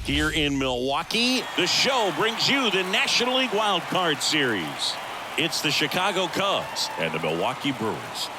Here in Milwaukee, the show brings you the National League Wild Card Series. It's the Chicago Cubs and the Milwaukee Brewers.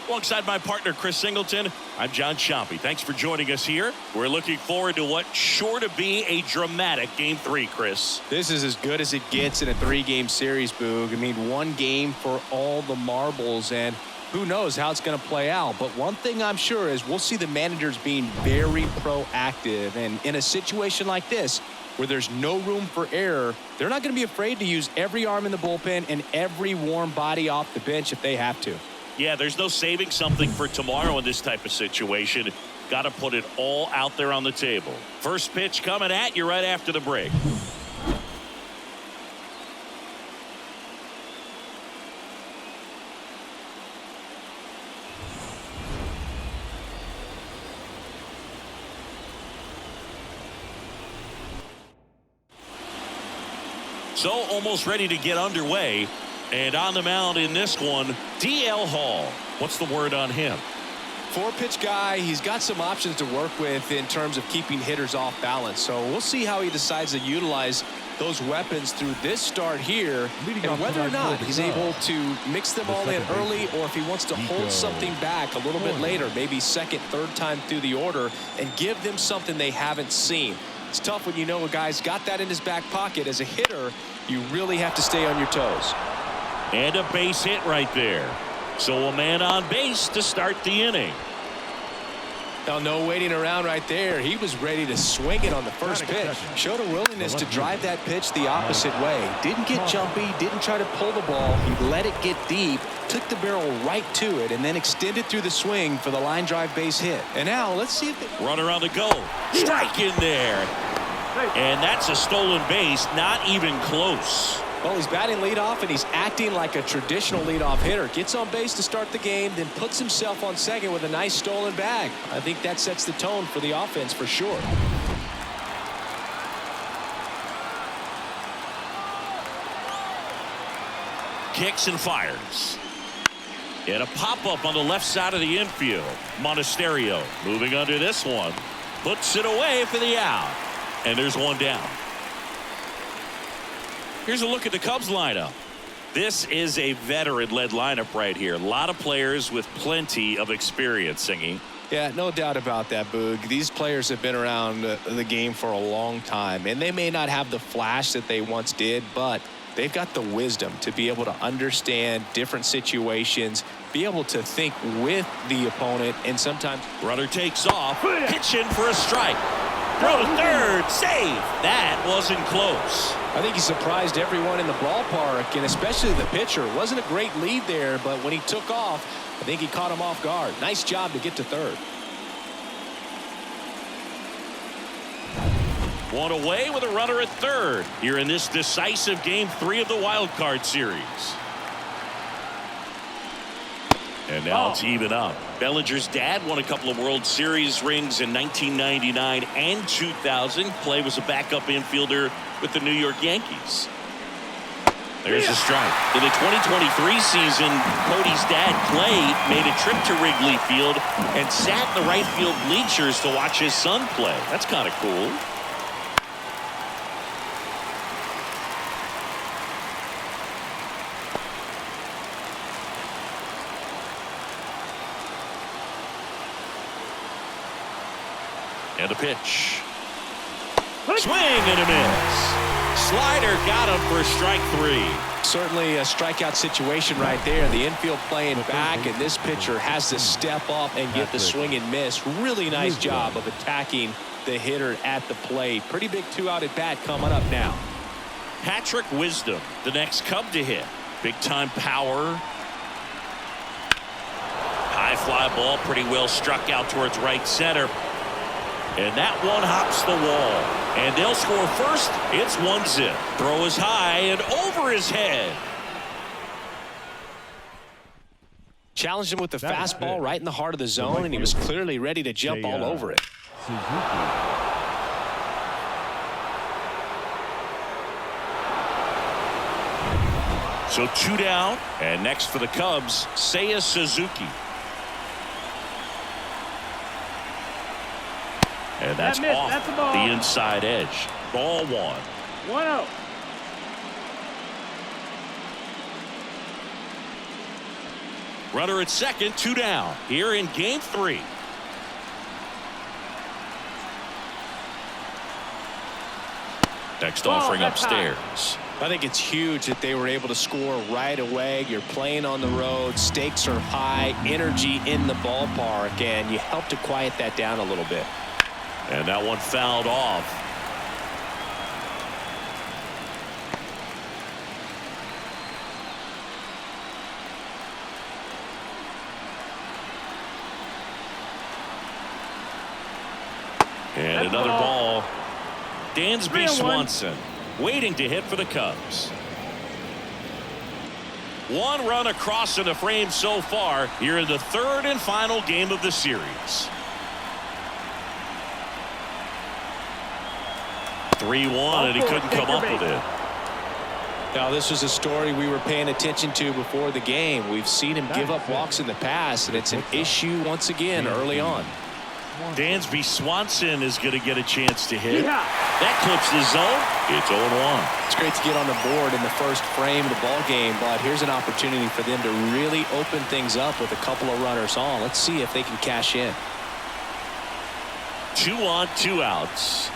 Alongside my partner, Chris Singleton, I'm John Chompy. Thanks for joining us here. We're looking forward to what's sure to be a dramatic Game 3, Chris. This is as good as it gets in a three-game series, Boog. I mean, one game for all the marbles, and who knows how it's going to play out. But one thing I'm sure is we'll see the managers being very proactive. And in a situation like this, where there's no room for error, they're not going to be afraid to use every arm in the bullpen and every warm body off the bench if they have to. Yeah, there's no saving something for tomorrow in this type of situation. Got to put it all out there on the table. First pitch coming at you right after the break. So almost ready to get underway. And on the mound in this one, D.L. Hall. What's the word on him? Four-pitch guy. He's got some options to work with in terms of keeping hitters off balance. So we'll see how he decides to utilize those weapons through this start here, and whether or not he's able to mix them all in early, or if he wants to hold something back a little bit later, maybe second, third time through the order, and give them something they haven't seen. It's tough when you know a guy's got that in his back pocket. As a hitter, you really have to stay on your toes. And a base hit right there. So a man on base to start the inning. Now, no waiting around right there. He was ready to swing it on the first pitch. Showed a willingness to drive that pitch the opposite way. Didn't get jumpy, didn't try to pull the ball. He let it get deep, took the barrel right to it, and then extended through the swing for the line drive base hit. And now let's see if it... Runner on the go. Strike in there. And that's a stolen base, not even close. Well, he's batting leadoff, and he's acting like a traditional leadoff hitter. Gets on base to start the game, then puts himself on second with a nice stolen bag. I think that sets the tone for the offense for sure. Kicks and fires. And a pop-up on the left side of the infield. Monasterio moving under this one. Puts it away for the out. And there's one down. Here's a look at the Cubs lineup. This is a veteran-led lineup right here. A lot of players with plenty of experience, Singy. Yeah, no doubt about that, Boog. These players have been around the game for a long time, and they may not have the flash that they once did, but they've got the wisdom to be able to understand different situations, be able to think with the opponent, and sometimes... Runner takes off, pitching for a strike. Throw to third, save. That wasn't close. I think he surprised everyone in the ballpark, and especially the pitcher. It wasn't a great lead there, but when he took off, I think he caught him off guard. Nice job to get to third. One away with a runner at third here in this decisive Game 3 of the Wild Card Series. And now it's even up. Bellinger's dad won a couple of World Series rings in 1999 and 2000. Clay was a backup infielder with the New York Yankees. There's a strike. In the 2023 season, Cody's dad, Clay, made a trip to Wrigley Field and sat in the right field bleachers to watch his son play. That's kind of cool. And a pitch. Swing and a miss. Slider got him for strike three. Certainly a strikeout situation right there. The infield playing back, and this pitcher has to step up and get the swing and miss. Really nice job of attacking the hitter at the plate. Pretty big two-out at bat coming up now. Patrick Wisdom, the next Cub to hit. Big-time power. High fly ball, pretty well struck out towards right center. And that one hops the wall. And they'll score first. It's 1-0. Throw is high and over his head. Challenged him with the fastball right in the heart of the zone, and he was clearly ready to jump all over it. So 2 down, and next for the Cubs, Seiya Suzuki. And that's off That's a ball. the inside edge. Ball 1. 1-0. Runner at second, 2 down. Here in game 3. Next offering upstairs. I think it's huge that they were able to score right away. You're playing on the road. Stakes are high. Energy in the ballpark. And you help to quiet that down a little bit. And that one fouled off. And another ball. Dansby Swanson waiting to hit for the Cubs. 1 run across in the frame so far here in the 3rd and final game of the series. 3-1, and he couldn't come up with it. Now, this was a story we were paying attention to before the game. We've seen him give up walks in the past, and it's an issue once again early on. Dansby Swanson is going to get a chance to hit. That clips the zone. It's 0-1. It's great to get on the board in the first frame of the ball game, but here's an opportunity for them to really open things up with a couple of runners on. Let's see if they can cash in. 2 on, 2 outs.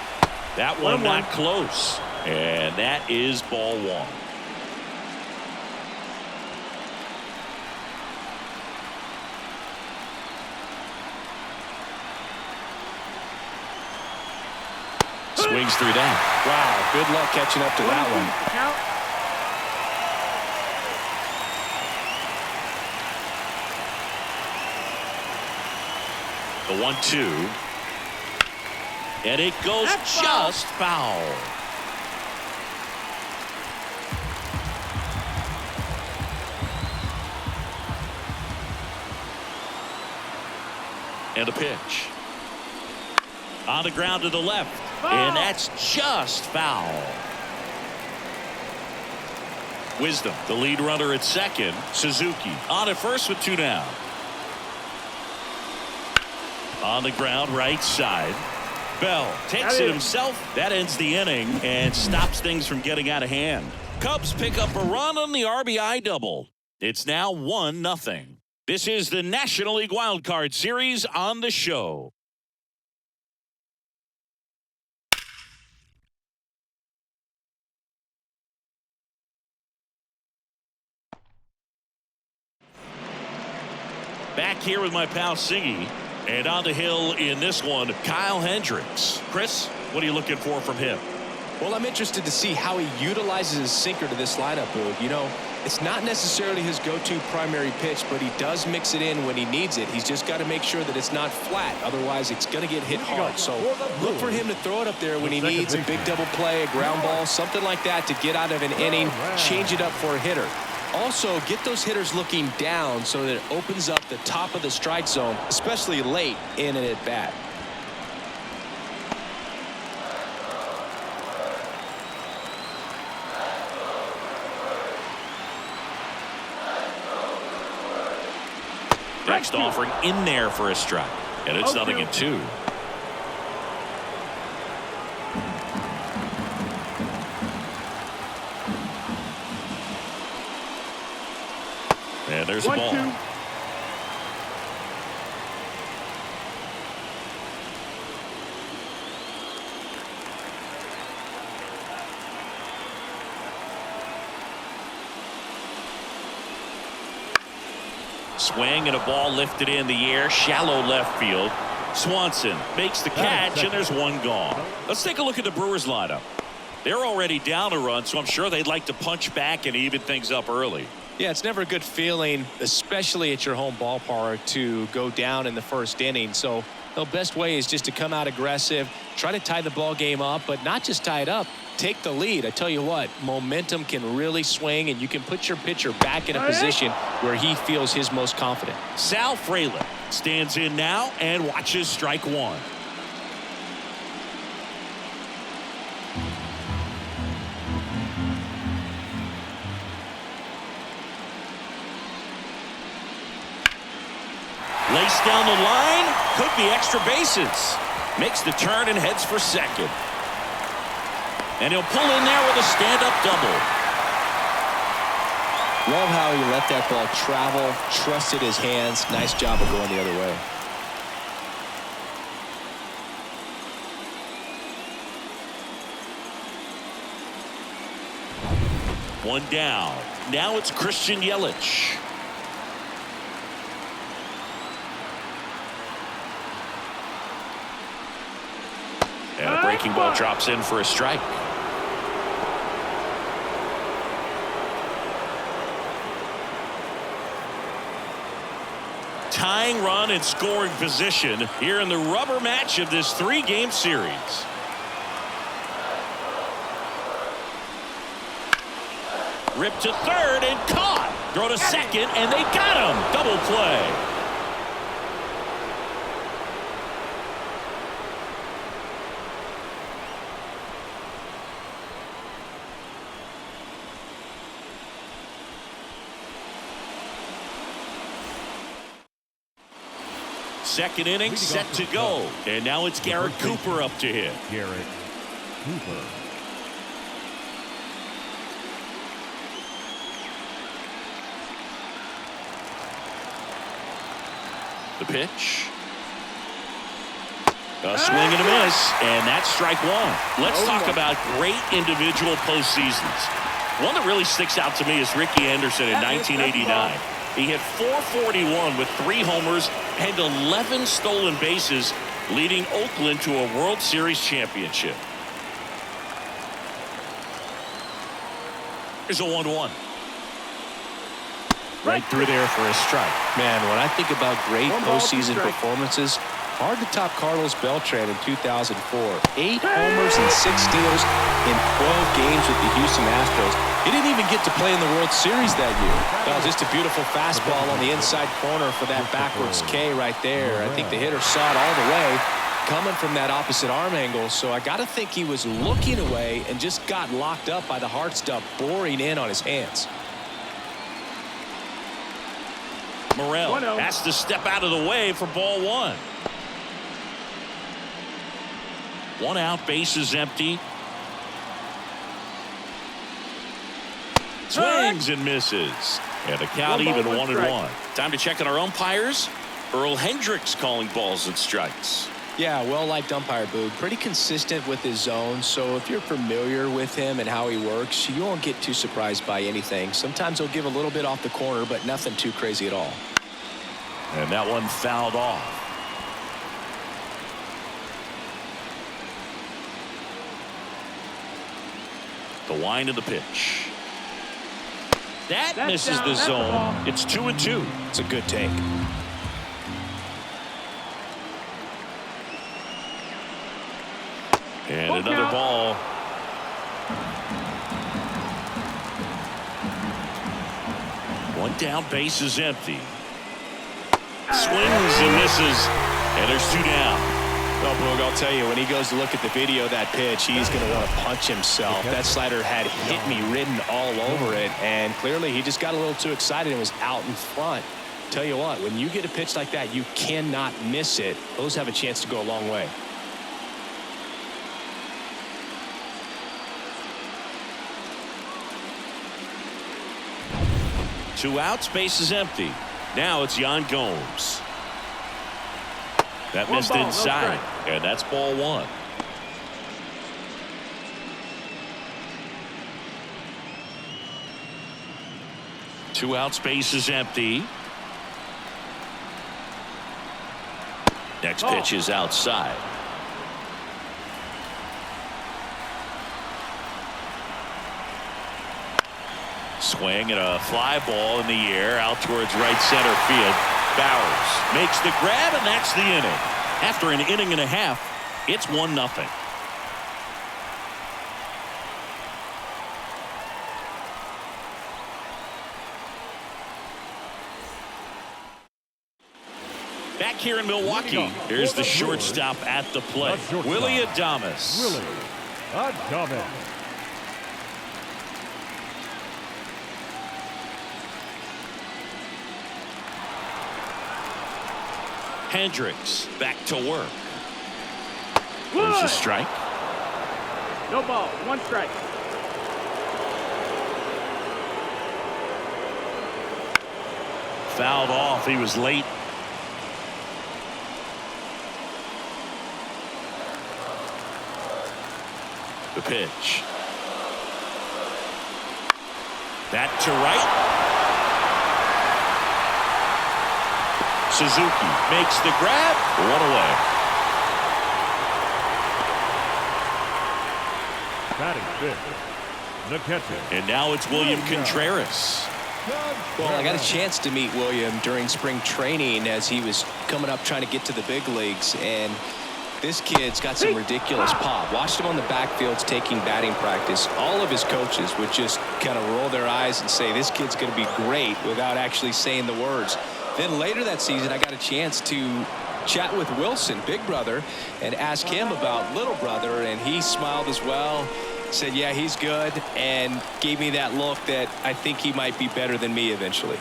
That one not close. And that is ball 1. Swings through that. Wow, good luck catching up to that one. The 1-2. And it goes just foul. And a pitch. On the ground to the left. And that's just foul. Wisdom, the lead runner at second. Suzuki on at first with 2 down. On the ground, right side. Bell takes it himself. That ends the inning and stops things from getting out of hand. Cubs pick up a run on the RBI double. It's now 1-0. This is the National League Wild Card Series on the show. Back here with my pal Siggy. And on the hill in this one, Kyle Hendricks. Chris, what are you looking for from him? Well, I'm interested to see how he utilizes his sinker to this lineup, Boog. You know, it's not necessarily his go-to primary pitch, but he does mix it in when he needs it. He's just got to make sure that it's not flat. Otherwise, it's going to get hit hard. So look for him to throw it up there when he needs a big double play, a ground ball, something like that to get out of an inning, change it up for a hitter. Also, get those hitters looking down so that it opens up the top of the strike zone, especially late in an at-bat. Next offering in there for a strike. And it's 0-2. And there's a ball. 1-2. Swing and a ball lifted in the air, shallow left field. Swanson makes the catch, and there's one gone. Let's take a look at the Brewers lineup. They're already down a run, so I'm sure they'd like to punch back and even things up early. Yeah, it's never a good feeling, especially at your home ballpark, to go down in the first inning. So the best way is just to come out aggressive, try to tie the ball game up, but not just tie it up, take the lead. I tell you what, momentum can really swing, and you can put your pitcher back in a position where he feels his most confident. Sal Frelick stands in now and watches strike one. Laced down the line. Could be extra bases. Makes the turn and heads for second. And he'll pull in there with a stand-up double. Love how he let that ball travel, trusted his hands. Nice job of going the other way. One down. Now it's Christian Yelich. And a breaking ball drops in for a strike. Tying run and scoring position here in the rubber match of this 3-game series. Ripped to third and caught. Throw to second and they got him. Double play. Second inning set to go. And now it's Garrett Cooper up to hit. Garrett Cooper. The pitch. A swing and a miss, and that's strike one. Let's talk about great individual postseasons. One that really sticks out to me is Ricky Anderson in 1989. He hit .441 with 3 homers and 11 stolen bases, leading Oakland to a World Series championship. Here's a 1-1. Right through there for a strike. Man, when I think about great postseason performances, hard to top Carlos Beltran in 2004. 8 homers and 6 steals in 12 games with the Houston Astros. He didn't even get to play in the World Series that year. That was just a beautiful fastball on the inside corner for that backwards K right there. I think the hitter saw it all the way coming from that opposite arm angle, so I got to think he was looking away and just got locked up by the hard stuff boring in on his hands. Morel has to step out of the way for ball 1. 1 out, base is empty. Swings and misses. And the count even 1-1. Time to check on our umpires. Earl Hendricks calling balls and strikes. Yeah, well-liked umpire, Boog. Pretty consistent with his zone, so if you're familiar with him and how he works, you won't get too surprised by anything. Sometimes he'll give a little bit off the corner, but nothing too crazy at all. And that one fouled off. The wind of the pitch. That misses the zone. It's 2-2. It's a good take. And another ball. One down, base is empty. Swings and misses, and there's 2 down. Well, Boog, I'll tell you, when he goes to look at the video of that pitch, he's going to want to punch himself. That slider had hit me written all over it, and clearly he just got a little too excited and was out in front. Tell you what, when you get a pitch like that, you cannot miss it. Those have a chance to go a long way. Two outs, base is empty. Now it's Yan Gomes. That missed inside, and that's ball 1. Two outs, base is empty. Next pitch is outside. Swing and a fly ball in the air out towards right center field. Bowers makes the grab, and that's the inning. After an inning and a half, it's 1-0. Back here in Milwaukee, here's the shortstop at the plate, Willie Adames. Willie Adames. Hendricks back to work. There's a strike. No ball. 1 strike. Fouled off. He was late. The pitch. That to right. Suzuki makes the grab. 1 away. Batting fifth, the catcher. And now it's William Contreras. Well, I got a chance to meet William during spring training as he was coming up trying to get to the big leagues, and this kid's got some ridiculous pop. Watched him on the backfields taking batting practice. All of his coaches would just kind of roll their eyes and say, this kid's going to be great, without actually saying the words. Then later that season, I got a chance to chat with Wilson, big brother, and ask him about little brother, and he smiled as well. Said, yeah, he's good, and gave me that look that I think he might be better than me eventually.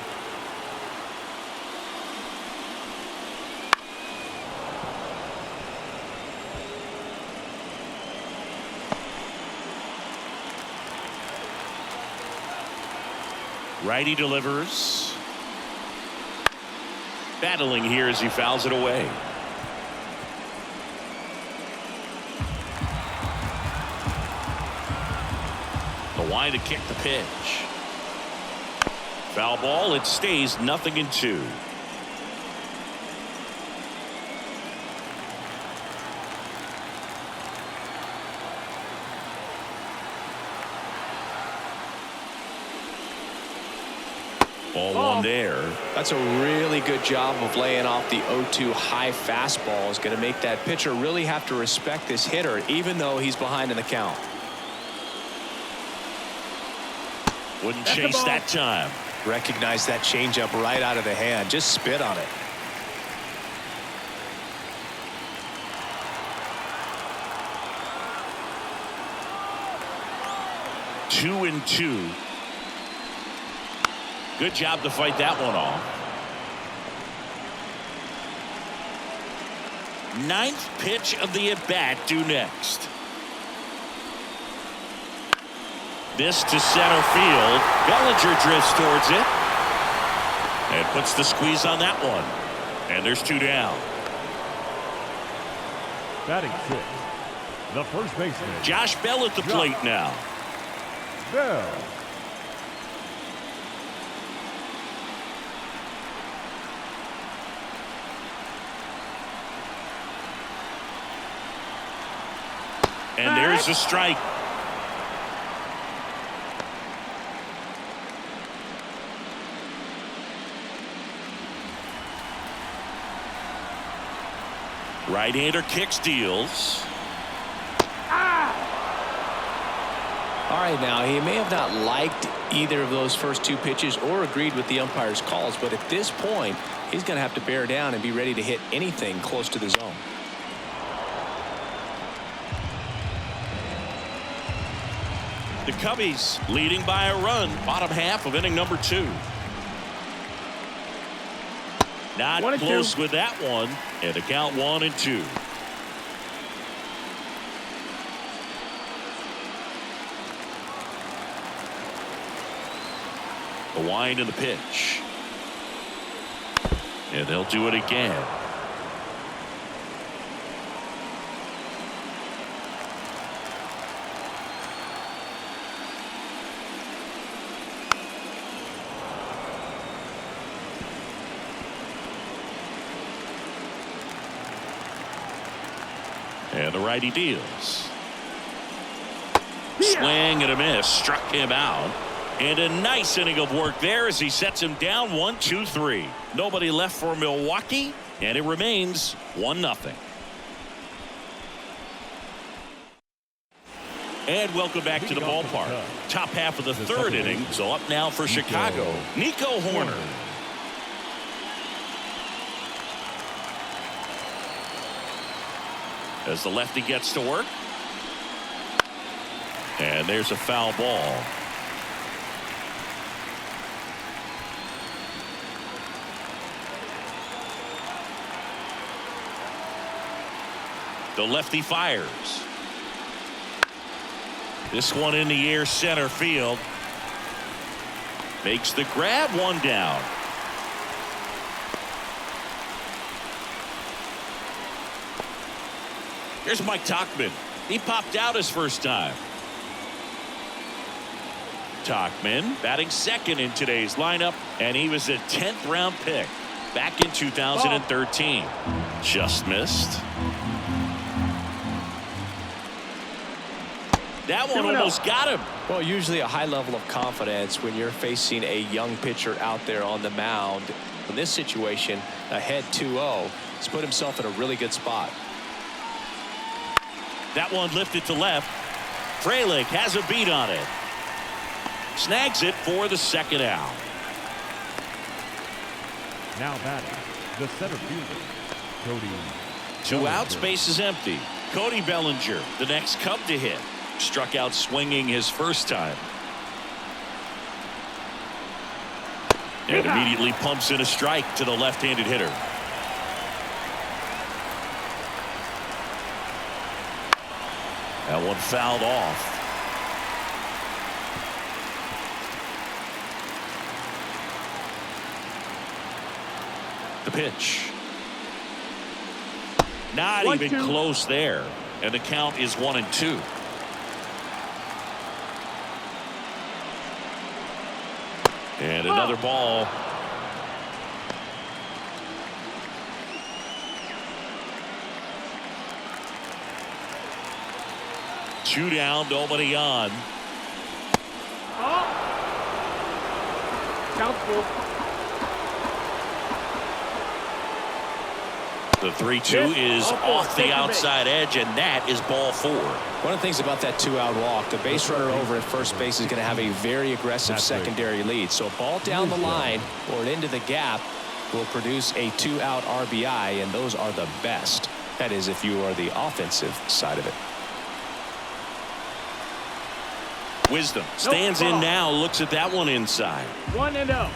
Righty delivers. Battling here as he fouls it away. The line to kick the pitch. Foul ball. It stays 0-2. Ball one there. That's a really good job of laying off the 0-2 high fastball. Is going to make that pitcher really have to respect this hitter, even though he's behind in the count. Wouldn't chase that time. Recognize that changeup right out of the hand. Just spit on it. Two and two. Good job to fight that one off. Ninth pitch of the at-bat due next. This to center field. Bellinger drifts towards it and puts the squeeze on that one. And there's 2 down. Batting sixth, the first baseman. Josh Bell at the plate now. Bell. And there's a strike. Right-hander kicks, deals. All right, now he may have not liked either of those first 2 pitches or agreed with the umpire's calls, but at this point, he's going to have to bear down and be ready to hit anything close to the zone. The Cubbies leading by a run, bottom half of inning number 2. Not close with that one, and the count 1-2. The wind and the pitch. And they'll do it again. And the righty deals. Swing and a miss. Struck him out. And a nice inning of work there as he sets him down 1-2-3. Nobody left for Milwaukee, and it remains 1-0. And welcome back to the ballpark. Top half of the 3rd inning. So up now for Chicago, Nico Horner. As the lefty gets to work. And there's a foul ball. The lefty fires. This one in the air, center field. Makes the grab, one down. Here's Mike Tauchman. He popped out his first time. Tauchman batting second in today's lineup, and he was a 10th round pick back in 2013. Just missed. That one almost got him. Well, usually a high level of confidence when you're facing a young pitcher out there on the mound. In this situation, ahead 2-0, he's put himself in a really good spot. That one lifted to left. Frelick has a beat on it. Snags it for the second out. Now batting, the center fielder, Cody. Two outs, base is empty. Cody Bellinger, the next Cub to hit. Struck out swinging his first time. And immediately pumps in a strike to the left-handed hitter. That one fouled off. The pitch. Not even close there. And the count is 1-2. And another ball. Two down, nobody on. Count full. The 3-2 is off the outside edge, and that is ball 4. One of the things about that 2-out walk, the base runner over at first base is going to have a very aggressive secondary lead. So a ball down the line or into the gap will produce a 2-out RBI, and those are the best. That is, if you are the offensive side of it. Wisdom stands in now, looks at that one inside. 1-0.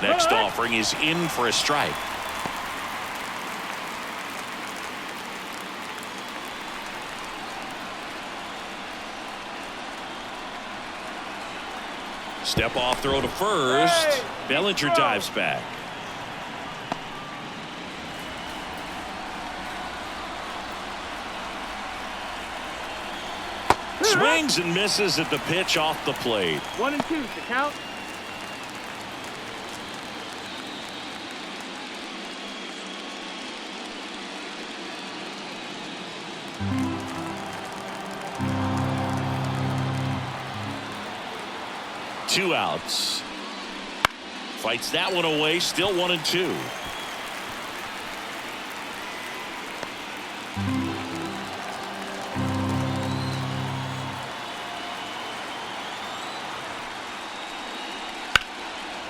Next offering is in for a strike. Step off throw to first. Bellinger dives back. Swings and misses at the pitch off the plate. 1-2 to count. Two outs. Fights that one away. Still 1-2.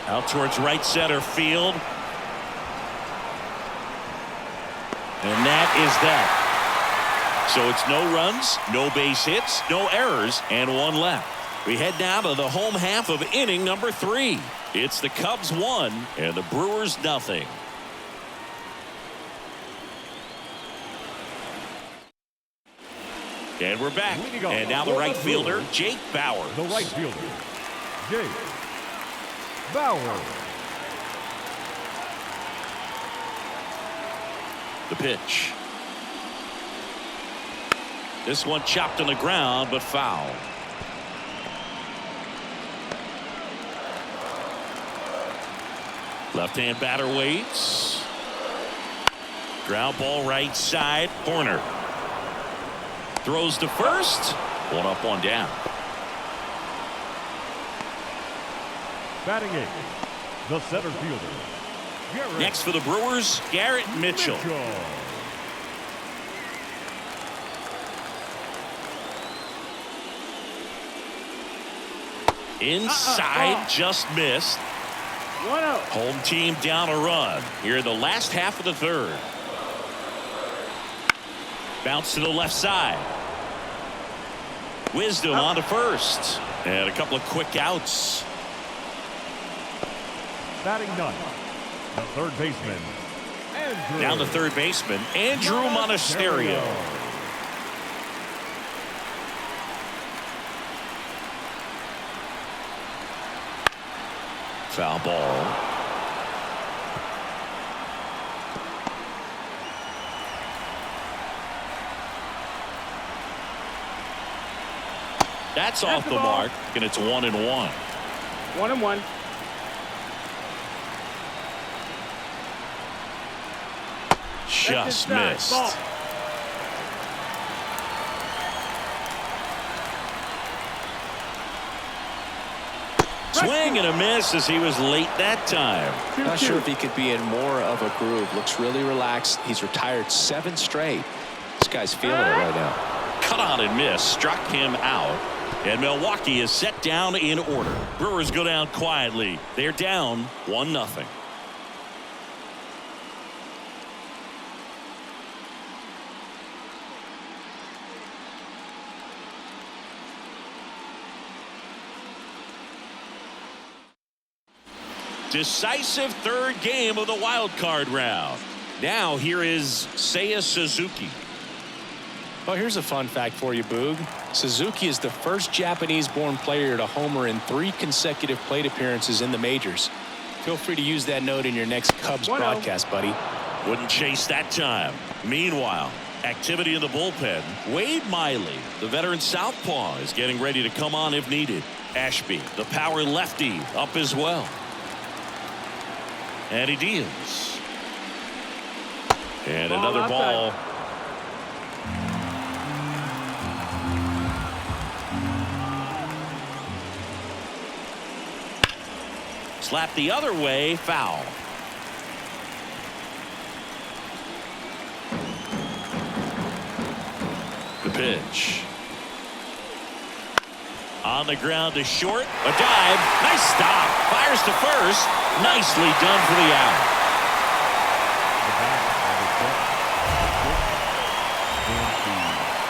Out towards right center field. And that is that. So it's no runs, no base hits, no errors, and one left. We head now to the home half of inning number 3. It's the Cubs 1 and the Brewers nothing. And we're back. And now the right fielder, Jake Bauer. The right fielder, Jake Bauer. The pitch. This one chopped on the ground, but foul. Left-hand batter waits. Ground ball right side corner. Throws to first. One up, one down. Batting 8th, the center fielder, Garrett. Next for the Brewers, Garrett Mitchell. Inside, just missed. 1-0. Home team down a run here in the last half of the third. Bounce to the left side. Wisdom on to first. And a couple of quick outs. Batting ninth, the third baseman, Andrew. Down the third baseman, Andrew Monasterio. Foul ball. That's off the mark, and it's 1-1. 1-1. Just missed. Ball. Swing and a miss as he was late that time. Not sure if he could be in more of a groove. Looks really relaxed. He's retired 7 straight. This guy's feeling it right now. Cut on and miss, struck him out. And Milwaukee is set down in order. Brewers go down quietly. They're down 1-0. Decisive third game of the wild card round. Now here is Seiya Suzuki. Well, here's a fun fact for you, Boog. Suzuki is the first Japanese-born player to homer in 3 consecutive plate appearances in the majors. Feel free to use that note in your next Cubs broadcast, buddy. Wouldn't chase that time. Meanwhile, activity in the bullpen. Wade Miley, the veteran southpaw, is getting ready to come on if needed. Ashby, the power lefty, up as well. And he deals. And another outside. ball. Slap the other way, foul. The pitch. On the ground to short. A dive. Nice stop. Fires to first. Nicely done for the out.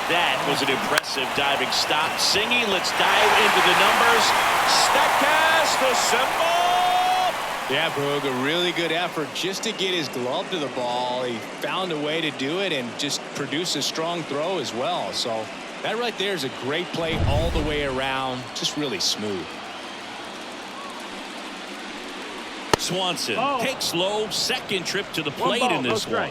That was an impressive diving stop. Singy, let's dive into the numbers. Statcast assemble. Yeah, Boog, a really good effort just to get his glove to the ball. He found a way to do it and just produce a strong throw as well. So that right there is a great play all the way around. Just really smooth. Swanson takes low, second trip to the plate in this one.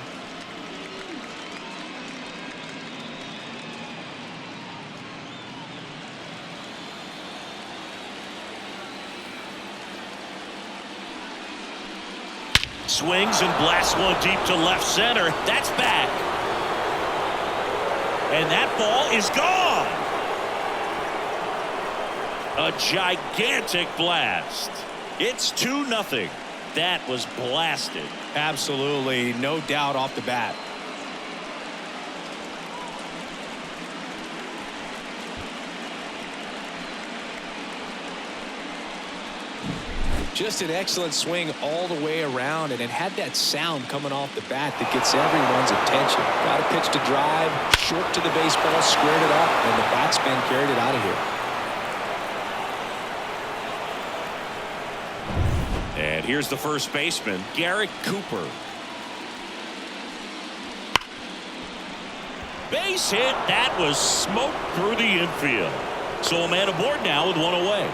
Swings and blasts one deep to left center. That's back. And that ball is gone. A gigantic blast. It's 2-0. That was blasted. Absolutely, no doubt off the bat. Just an excellent swing all the way around, and it had that sound coming off the bat that gets everyone's attention. Got a pitch to drive, short to the baseball, squared it up, and the batsman carried it out of here. And here's the first baseman, Garrett Cooper. Base hit. That was smoked through the infield. So a man aboard now with one away.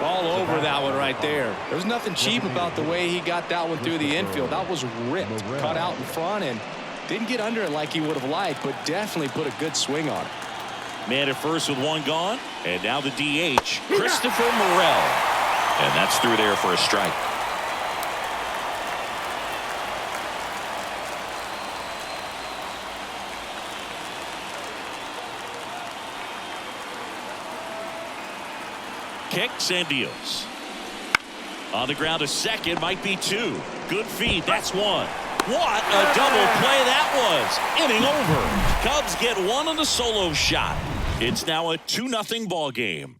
All over that one right there. There's nothing cheap about the way he got that one through the infield. That was ripped, cut out in front, and didn't get under it like he would have liked, but definitely put a good swing on it. Man at first with one gone, and now the DH, Christopher Morel. And that's through there for a strike. Kicks and deals. On the ground to second, might be 2. Good feed, that's 1. What a double play that was. Inning over. Cubs get 1 on the solo shot. It's now a 2-0 ball game.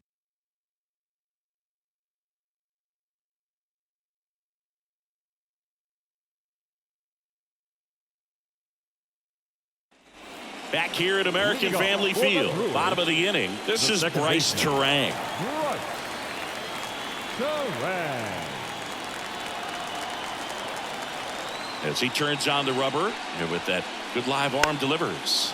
Back here at American Family Field, bottom of the inning. This is Bryce Terang. as he turns on the rubber, and with that good live arm delivers.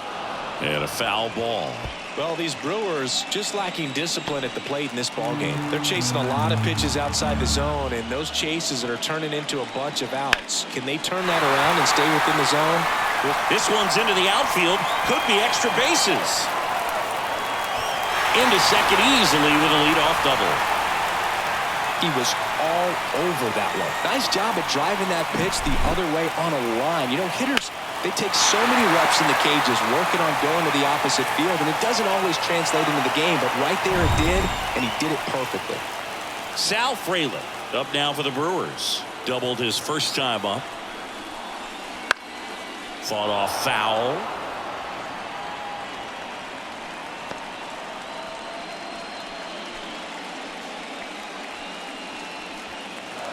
And a foul ball. Well, these Brewers just lacking discipline at the plate in this ball game. They're chasing a lot of pitches outside the zone, and those chases are turning into a bunch of outs. Can they turn that around and stay within the zone? This one's into the outfield. Could be extra bases. Into second easily with a leadoff double. He was all over that one. Nice job of driving that pitch the other way on a line. You know, hitters, they take so many reps in the cages working on going to the opposite field, and it doesn't always translate into the game, but right there it did, and he did it perfectly. Sal Frelick up now for the Brewers. Doubled his first time up. Fought off foul.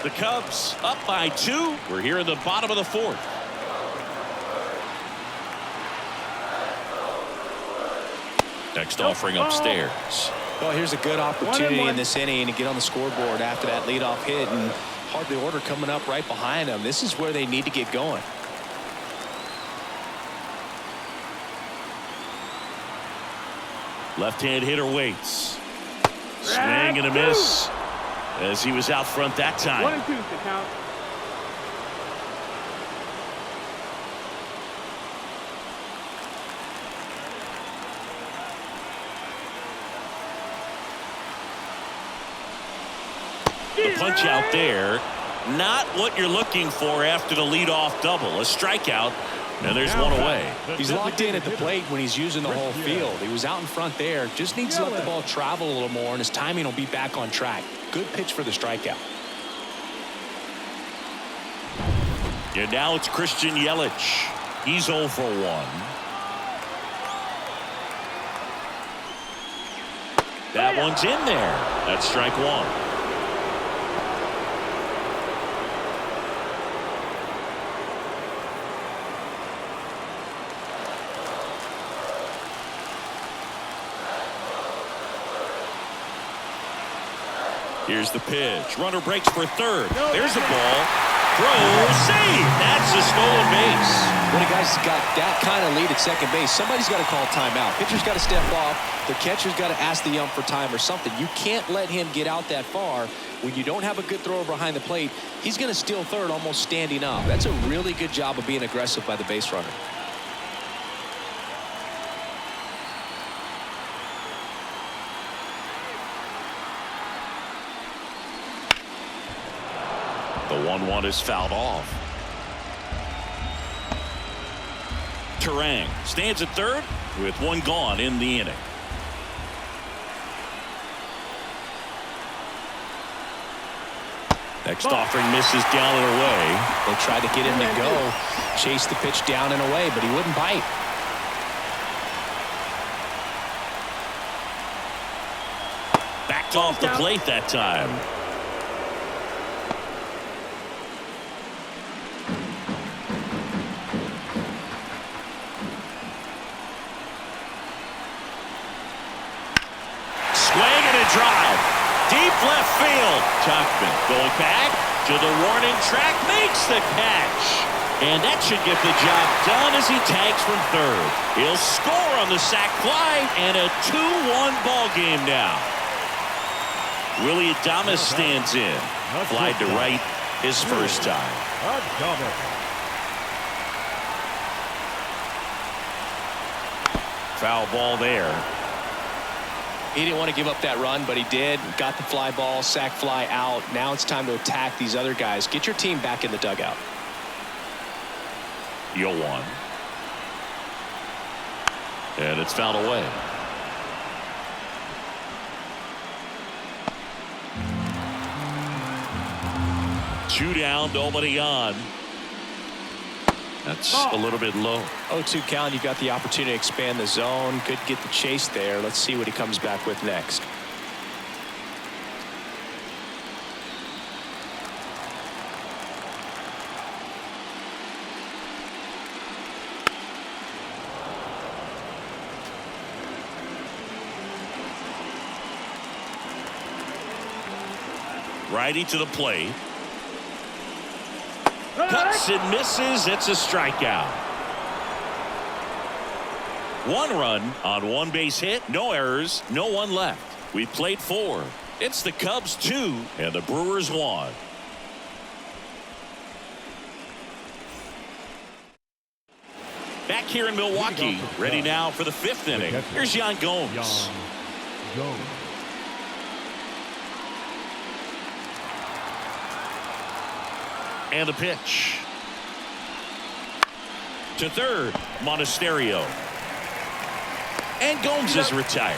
The Cubs up by 2. We're here in the bottom of the 4th. Next offering upstairs. Well, here's a good opportunity in this inning to get on the scoreboard after that leadoff hit, and hardly order coming up right behind them. This is where they need to get going. Left-hand hitter waits. Swing and a miss as he was out front that time. 1-2 to count. The punch out there, not what you're looking for after the leadoff double. A strikeout, and there's one away. He's locked in at the plate when he's using the whole field. He was out in front there. Just needs to let the ball travel a little more, and his timing will be back on track. Good pitch for the strikeout. And now it's Christian Yelich. He's 0 for 1. That one's in there. That's strike 1. Here's the pitch. Runner breaks for third. There's the ball. Throw, save. That's a stolen base. When a guy's got that kind of lead at second base, somebody's got to call timeout. Pitcher's got to step off. The catcher's got to ask the ump for time or something. You can't let him get out that far. When you don't have a good thrower behind the plate, he's going to steal third almost standing up. That's a really good job of being aggressive by the base runner. The 1-1 is fouled off. Turang stands at third with one gone in the inning. Next offering misses down and away. They tried to get him to go, chase the pitch down and away, but he wouldn't bite. Backed off the plate that time. Drive deep left field. Tuchman going back to the warning track, makes the catch, and that should get the job done as he tags from third. He'll score on the sac fly, and a 2-1 ball game now. Willie Adames stands in, fly to right his first time. Foul ball there. He didn't want to give up that run, but he did. Got the fly ball, sac fly out. Now it's time to attack these other guys. Get your team back in the dugout. 0-1. And it's fouled away. Two down, nobody on. That's a little bit low. 0-2 count. You've got the opportunity to expand the zone. Good get the chase there. Let's see what he comes back with next. Righty to the plate. Cuts and misses. It's a strikeout. 1 run on 1 base hit. No errors. No one left. We've played 4. It's the Cubs 2 and the Brewers 1. Back here in Milwaukee, ready now for the 5th inning. Here's Yan Gomes. And the pitch. To third, Monasterio. And Gomes is retired.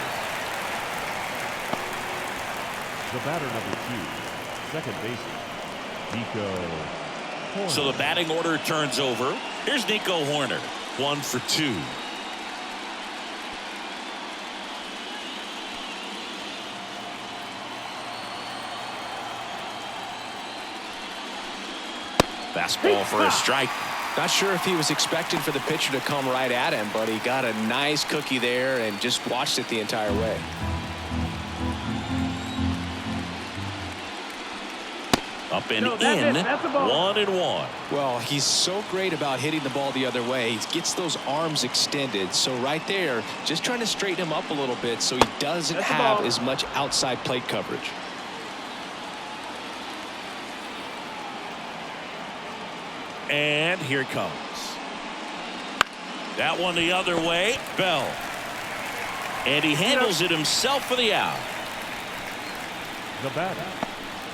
The batter number 2, second baseman, Nico Horner. So the batting order turns over. Here's Nico Horner, 1 for 2. Fastball for a strike. Not sure if he was expecting for the pitcher to come right at him, but he got a nice cookie there and just watched it the entire way. Up and in. 1-1. Well, he's so great about hitting the ball the other way. He gets those arms extended. So right there, just trying to straighten him up a little bit so he doesn't have as much outside plate coverage. And here it comes. That one the other way. Bell. And he handles it himself for the out. The batter,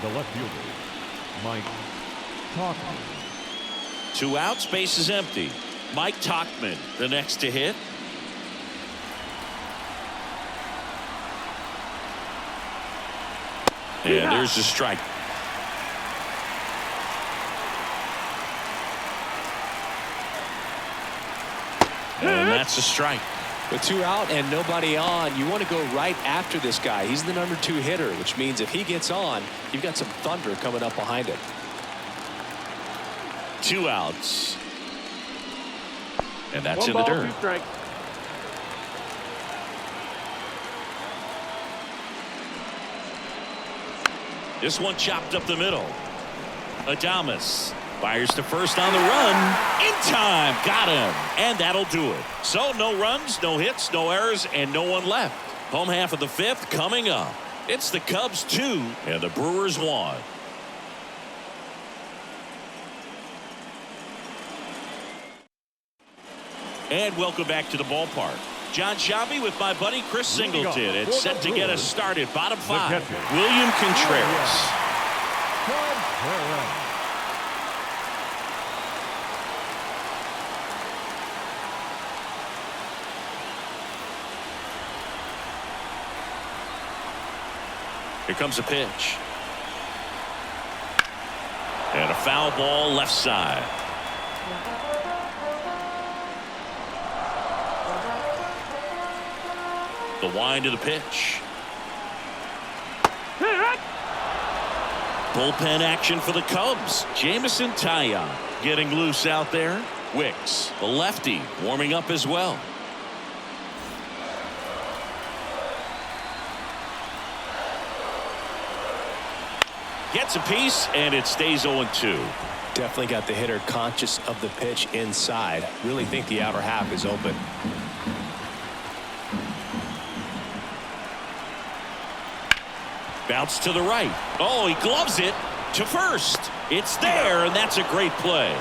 the left fielder, Mike Tauchman. 2 outs, base is empty. Mike Tauchman, the next to hit. And there's the strike. And that's a strike. With 2 out and nobody on, you want to go right after this guy. He's the number 2 hitter, which means if he gets on, you've got some thunder coming up behind him. 2 outs. And that's in the dirt. 2 strikes. This one chopped up the middle. Adames fires to first on the run. In time. Got him. And that'll do it. So no runs, no hits, no errors, and no one left. Home half of the 5th coming up. It's the Cubs 2 and the Brewers 1. And welcome back to the ballpark. John Shabby with my buddy Chris Singleton. It's set to get us started. Bottom 5. William Contreras. Here comes a pitch. And a foul ball left side. The wind of the pitch. Bullpen action for the Cubs. Jamison Taillon getting loose out there. Wicks, the lefty, warming up as well. Gets a piece, and it stays 0-2. Definitely got the hitter conscious of the pitch inside. Really think the outer half is open. Bounce to the right. Oh, he gloves it to first. It's there, and that's a great play.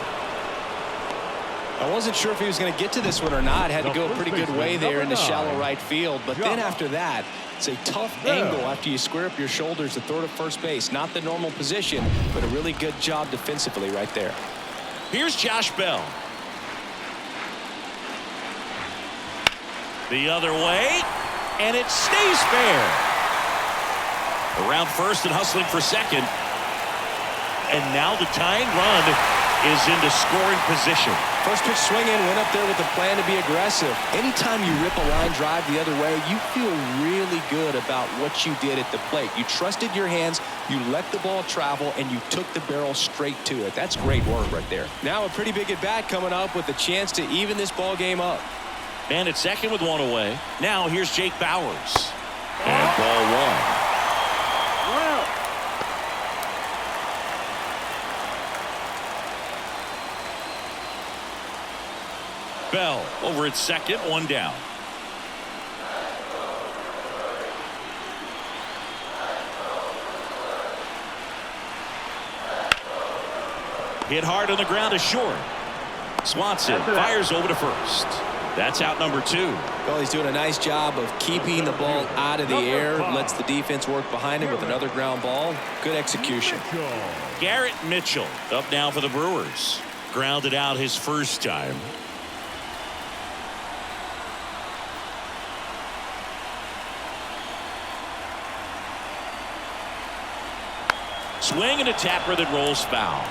I wasn't sure if he was going to get to this one or not. Had to go a pretty good way there in the shallow right field. But then after that, it's a tough angle after you square up your shoulders to throw to first base. Not the normal position, but a really good job defensively right there. Here's Josh Bell. The other way, and it stays fair. Around first and hustling for second. And now the tying run is into scoring position. First pitch swinging, went up there with a plan to be aggressive. Anytime you rip a line drive the other way, you feel really good about what you did at the plate. You trusted your hands, you let the ball travel, and you took the barrel straight to it. That's great work right there. Now a pretty big at bat coming up with a chance to even this ball game up. And at second with 1 away. Now here's Jake Bowers. And ball 1. Bell over at second, one down. Hit hard on the ground is short. Swanson fires over to first. That's out number 2. Well, he's doing a nice job of keeping the ball out of the air. Lets the defense work behind him with another ground ball. Good execution. Garrett Mitchell up now for the Brewers. Grounded out his first time. Swing and a tapper that rolls foul.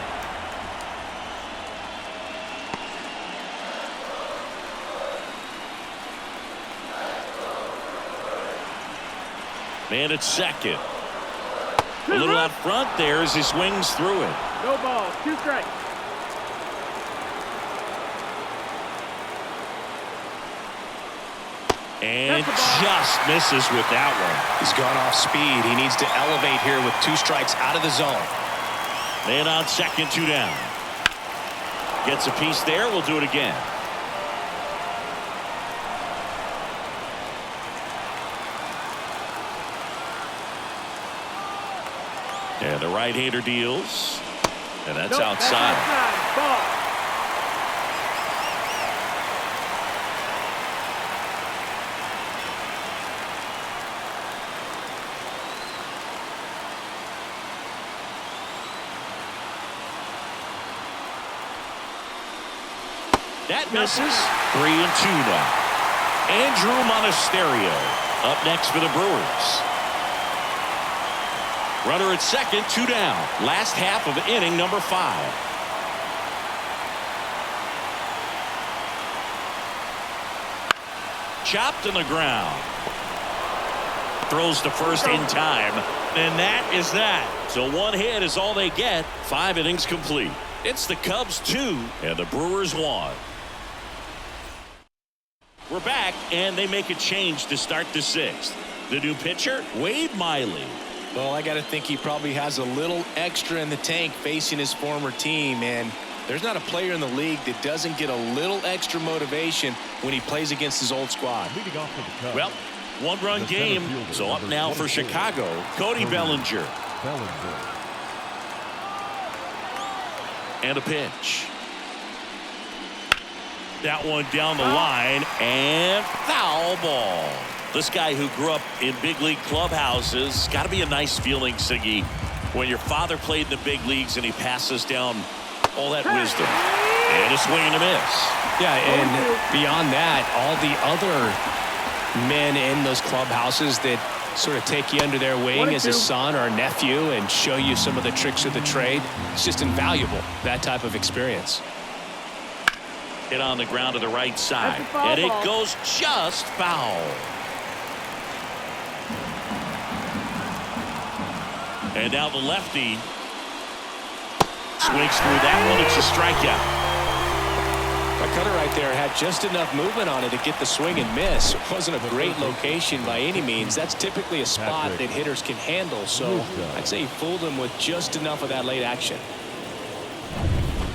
Man at second. A little out front there as he swings through it. No ball, 2 strikes. And just misses with that one. He's gone off speed. He needs to elevate here with 2 strikes out of the zone. Man on second, 2 down. Gets a piece there. We'll do it again. And the right-hander deals. And that's outside. Ball. That misses. 3-2 now. Andrew Monasterio up next for the Brewers. Runner at second, 2 down. Last half of inning number 5. Chopped on the ground. Throws to first in time. And that is that. So 1 hit is all they get. 5 innings complete. It's the Cubs 2 and the Brewers 1. We're back, and they make a change to start the 6th. The new pitcher, Wade Miley. Well, I got to think he probably has a little extra in the tank facing his former team, and there's not a player in the league that doesn't get a little extra motivation when he plays against his old squad. Leading off for the Cubs. Well, 1-run game, so up now for Chicago, Cody Bellinger. And a pitch. That one down the line, and foul ball. This guy who grew up in big league clubhouses, got to be a nice feeling, Siggy, when your father played in the big leagues and he passes down all that wisdom. And a swing and a miss. Yeah, and beyond that, all the other men in those clubhouses that sort of take you under their wing as a son or a nephew and show you some of the tricks of the trade. It's just invaluable, that type of experience. Hit on the ground to the right side, and it goes just foul. And now the lefty swings through that one. It's a strikeout. The cutter right there had just enough movement on it to get the swing and miss. It wasn't a great location by any means. That's typically a spot that hitters can handle. So I'd say he fooled him with just enough of that late action.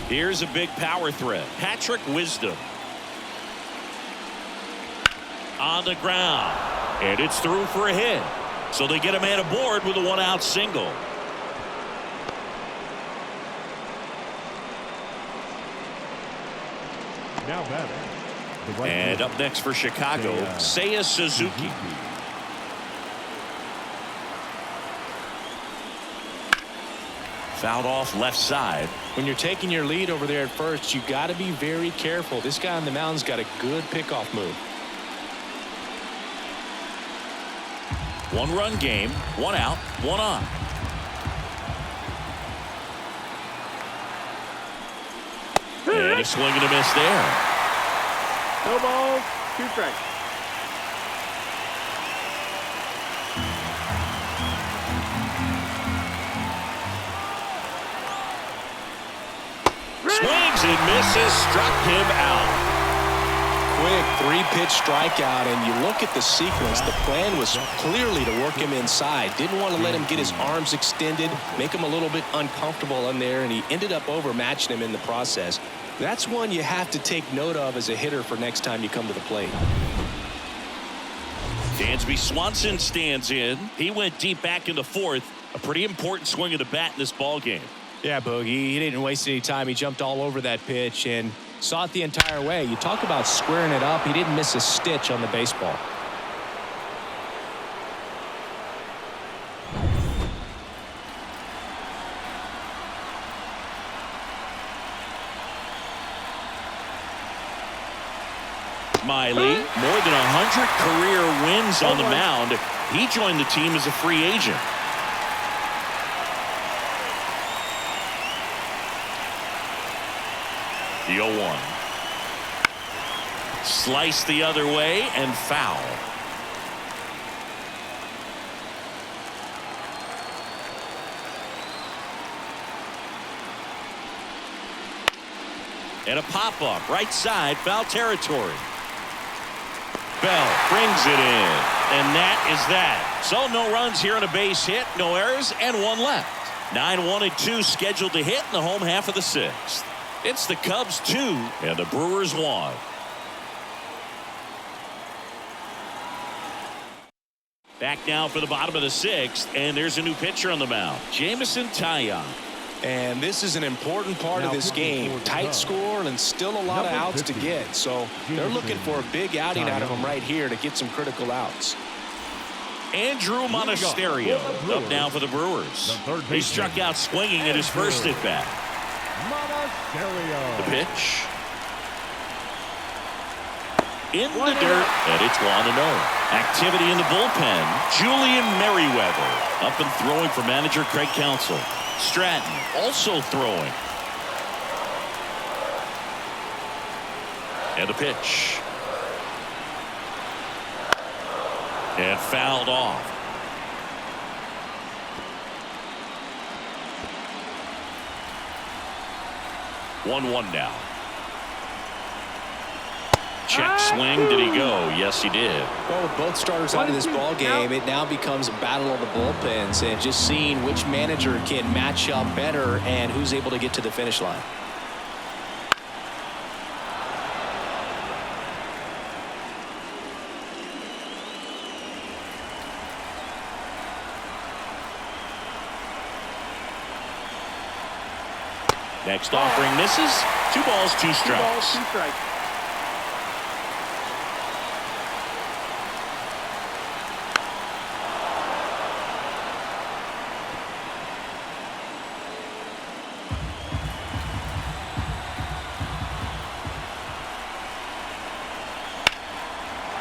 Here's a big power threat. Patrick Wisdom. On the ground. And it's through for a hit. So they get a man aboard with a 1-out single. Now batting. And up next for Chicago, Seiya Suzuki. Fouled off left side. When you're taking your lead over there at first, you got to be very careful. This guy on the mound's got a good pickoff move. 1-run game, 1 out, 1 on. And a swing and a miss there. No balls, 2 strikes. Swings and misses, struck him out. Quick 3-pitch strikeout, and you look at the sequence. The plan was clearly to work him inside. Didn't want to let him get his arms extended, make him a little bit uncomfortable in there, and he ended up overmatching him in the process. That's one you have to take note of as a hitter for next time you come to the plate. Dansby Swanson stands in. He went deep back in the fourth. A pretty important swing of the bat in this ball game. Yeah, Boogie, he didn't waste any time. He jumped all over that pitch and saw it the entire way. You talk about squaring it up. He didn't miss a stitch on the baseball. Miley, more than 100 career wins on the mound. He joined the team as a free agent. The 0-1. Slice the other way and foul. And a pop-up right side, foul territory. Bell brings it in, and that is that. So no runs here on a base hit, no errors, and one left. 9-1 and 2 scheduled to hit in the home half of the sixth. It's the Cubs 2 and the Brewers 1. Back now for the bottom of the sixth, and there's a new pitcher on the mound, Jameson Taillon. And this is an important part of this game. Tight score and still a lot of outs to get. So they're looking for a big outing out of him right here to get some critical outs. Andrew Monasterio up now for the Brewers. He struck out swinging at his first at bat. The pitch. In the dirt, and it's 1-0. Activity in the bullpen. Julian Merriweather up and throwing for manager Craig Counsell. Stratton also throwing. And the pitch. And fouled off. One now. Check swing. Did he go? Yes, he did. Well, with both starters out of this ball game, it now becomes a battle of the bullpens and just seeing which manager can match up better and who's able to get to the finish line. Next offering misses. 2 balls, 2 strikes. 2 balls, 2 strikes.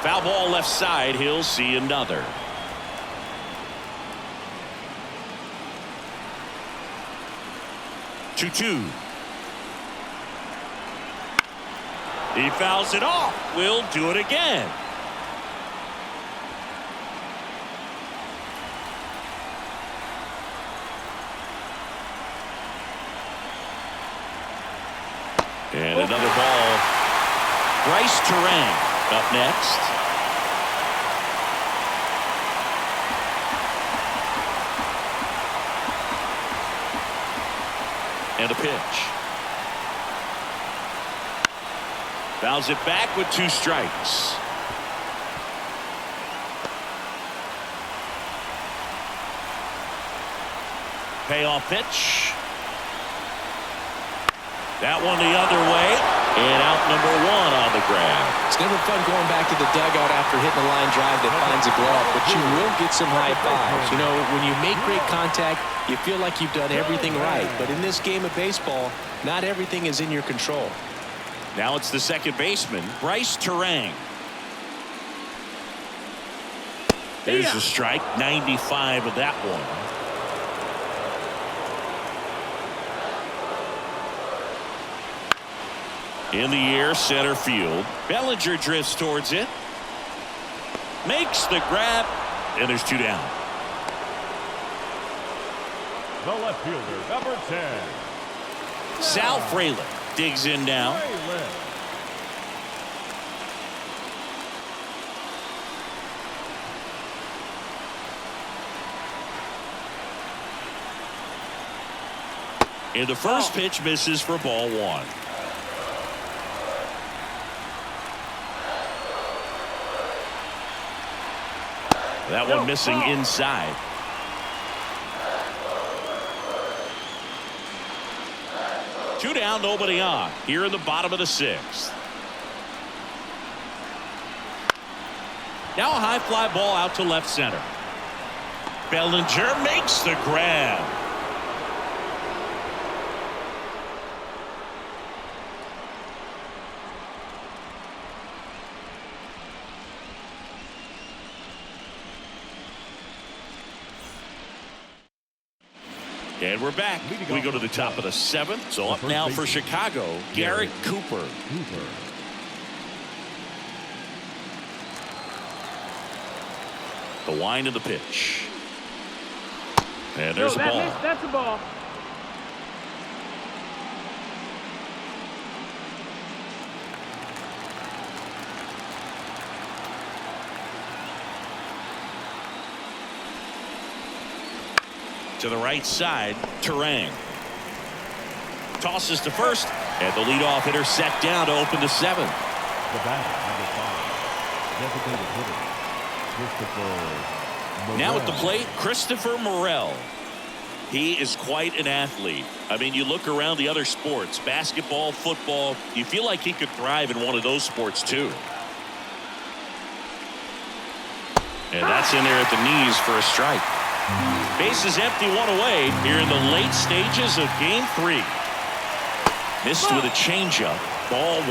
Foul ball left side. He'll see another. Two. He fouls it off. We'll do it again. And another ball. Bryce Terang up next. And a pitch. Fouls it back with 2 strikes. Payoff pitch. That one the other way. And out number 1 on the grab. It's never fun going back to the dugout after hitting a line drive that finds a glove, but you will get some high fives. You know, when you make great contact, you feel like you've done everything right. But in this game of baseball, not everything is in your control. Now it's the second baseman, Bryce Terang. There's a strike, 95 of that one. In the air, center field. Bellinger drifts towards it. Makes the grab, and there's 2 down. The left fielder, number 10. Sal Frelick digs in now. And the first pitch misses for ball 1. That one missing inside. Two down, nobody on. Here in the bottom of the sixth. Now a high fly ball out to left center. Bellinger makes the grab. And we're back. We go to the top of the seventh. So up now for Chicago, Garrett Cooper. The wind of the pitch. And there's a ball. That's a ball. To the right side, Terang. Tosses to first, and the leadoff hitter set down to open the seventh. The batter, number 5, designated hitter, Christopher Morel. Now at the plate, Christopher Morel. He is quite an athlete. I mean, you look around the other sports, basketball, football, you feel like he could thrive in one of those sports too. And that's in there at the knees for a strike. Bases empty, one away here in the late stages of game 3. Missed with a changeup, ball 1.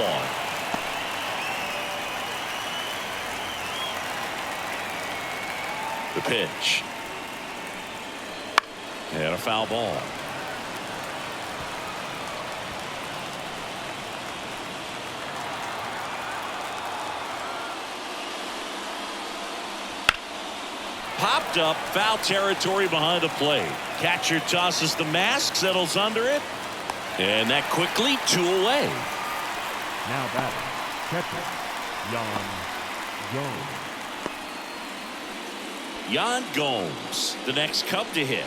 The pitch. And a foul ball. Popped up, foul territory behind the plate. Catcher tosses the mask, settles under it, and that quickly 2 away. Now batting, catcher, Yan Gomes. Yan Gomes, the next Cub to hit.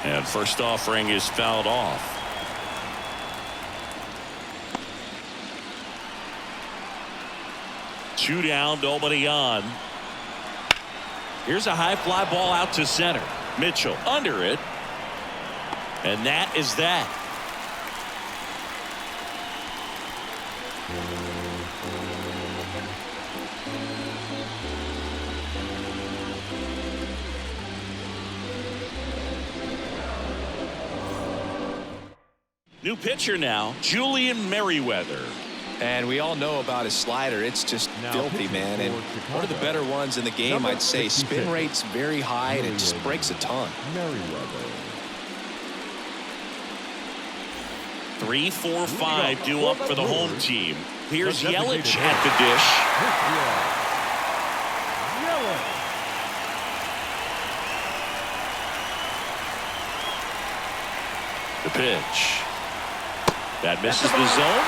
And first offering is fouled off. Two down, nobody on. Here's a high fly ball out to center. Mitchell under it. And that is that. New pitcher now, Julian Merriweather. And we all know about his slider. It's just filthy, man. And one of the better ones in the game, I'd say. Spin rate's very high, and it just breaks a ton. Merriweather. 3, 4, 5 due up for the home team. Here's Yelich at the dish. The pitch. That misses the zone.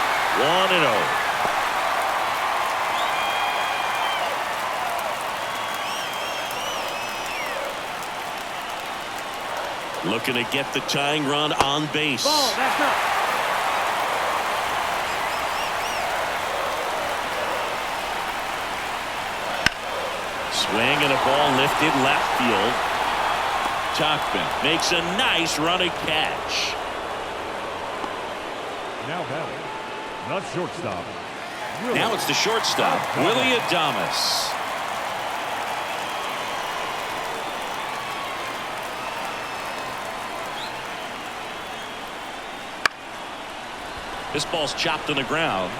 1-0. Looking to get the tying run on base. Ball, that's up. Swing and a ball lifted left field. Tauchman makes a nice running catch. Now batting, the shortstop. Now it's the shortstop, Willie Adames. This ball's chopped on the ground.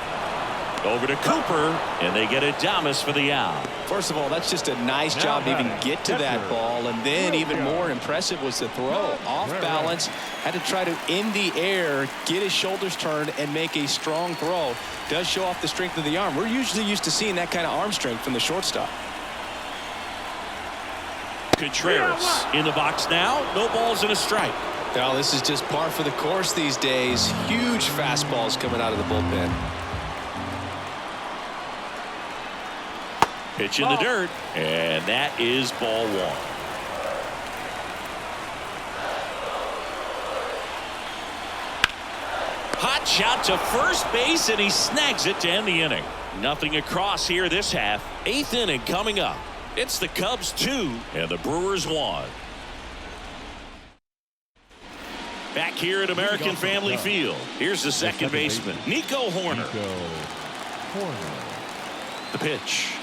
Over to Cooper, and they get Adames for the out. First of all, that's just a nice job to even get to that ball. And then even more impressive was the throw. Off balance, had to try to, in the air, get his shoulders turned and make a strong throw. Does show off the strength of the arm. We're usually used to seeing that kind of arm strength from the shortstop. Contreras in the box now. No balls and a strike. Now, this is just par for the course these days. Huge fastballs coming out of the bullpen. Pitch in the dirt, and that is ball 1. Hot shot to first base, and he snags it to end the inning. Nothing across here this half. 8th inning coming up. It's the Cubs 2 and the Brewers 1. Back here at American Family Field, here's the second baseman, Nico Horner. The pitch.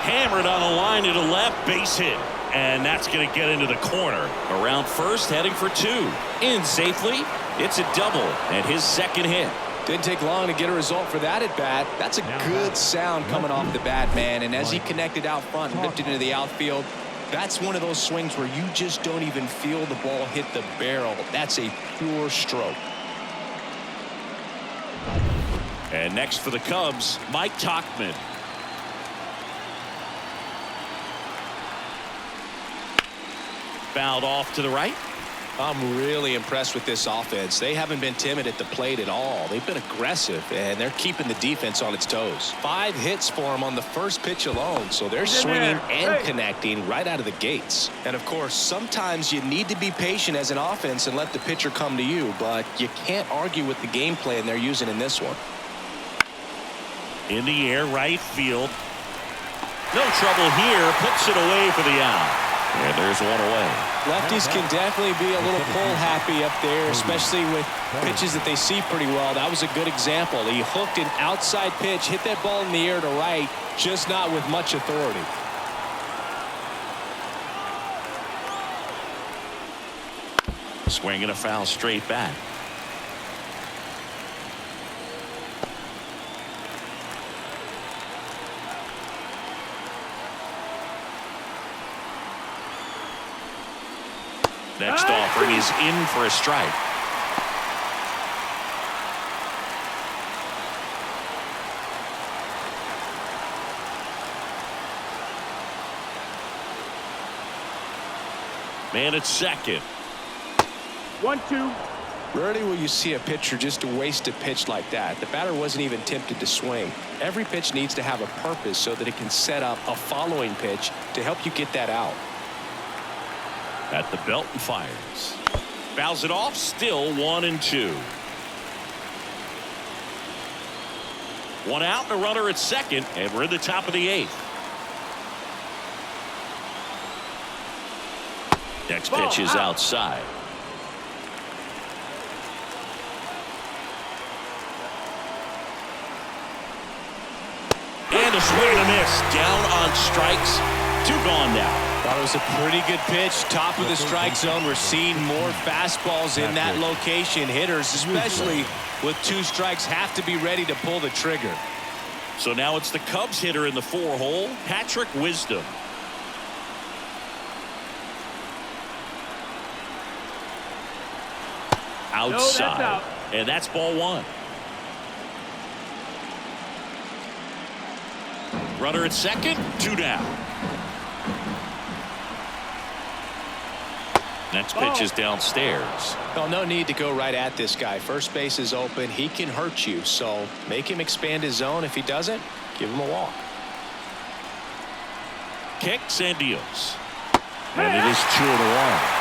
Hammered on a line to the left, base hit. And that's going to get into the corner. Around first, heading for 2. In safely. It's a double and his second hit. Didn't take long to get a result for that at bat. That's a good sound coming off the bat, man. And as he connected out front and lifted into the outfield, that's one of those swings where you just don't even feel the ball hit the barrel. That's a pure stroke. And next for the Cubs, Mike Tauchman. Fouled off to the right. I'm really impressed with this offense. They haven't been timid at the plate at all. They've been aggressive, and they're keeping the defense on its toes. 5 hits for them on the first pitch alone, so they're swinging and connecting right out of the gates. And, of course, sometimes you need to be patient as an offense and let the pitcher come to you, but you can't argue with the game plan they're using in this one. In the air, right field. No trouble here. Puts it away for the out. And there's one away. Lefties can definitely be a little pull happy up there, especially with pitches that they see pretty well. That was a good example. He hooked an outside pitch, hit that ball in the air to right, just not with much authority. Swinging a foul straight back. Next offering is in for a strike. Man at second. 1-2. Rarely will you see a pitcher just waste a pitch like that. The batter wasn't even tempted to swing. Every pitch needs to have a purpose so that it can set up a following pitch to help you get that out. At the belt and fires. Fouls it off. Still 1-2. One out and a runner at second, and we're in the top of the 8th. Next pitch is outside. And a swing and a miss. Down on strikes. 2 gone now. Thought it was a pretty good pitch. Top of the strike zone. We're seeing more fastballs in that location. Hitters, especially with 2 strikes, have to be ready to pull the trigger. So now it's the Cubs hitter in the 4-hole, Patrick Wisdom. Outside. No, that's out. And that's ball 1. Runner at second, 2 down. Next pitch is downstairs. Well, no need to go right at this guy. First base is open. He can hurt you, so make him expand his zone. If he doesn't, give him a walk. Kicks and deals. And it is 2-1.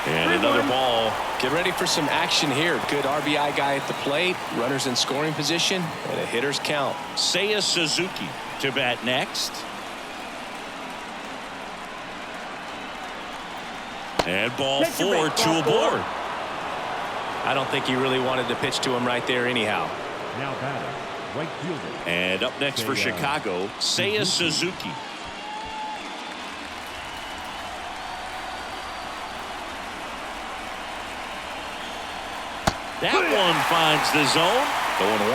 And another ball. Get ready for some action here. Good RBI guy at the plate. Runners in scoring position. And a hitter's count. Seiya Suzuki to bat next. And ball 4, 2 aboard. I don't think he really wanted to pitch to him right there anyhow. Now batting, right fielder. And up next for Chicago, Seiya Suzuki. That one finds the zone. 0-1.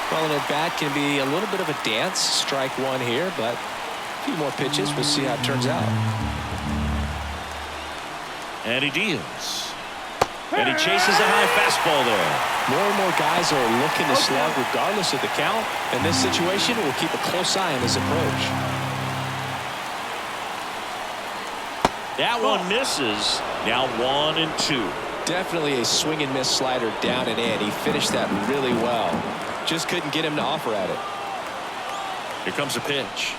Well, an at-bat can be a little bit of a dance. Strike 1 here, but a few more pitches. We'll see how it turns out. And he deals. And he chases a high fastball there. More and more guys are looking to slug regardless of the count. In this situation, we'll keep a close eye on his approach. That one misses. Now 1-2. Definitely a swing and miss slider down and in. He finished that really well. Just couldn't get him to offer at it. Here comes a pitch.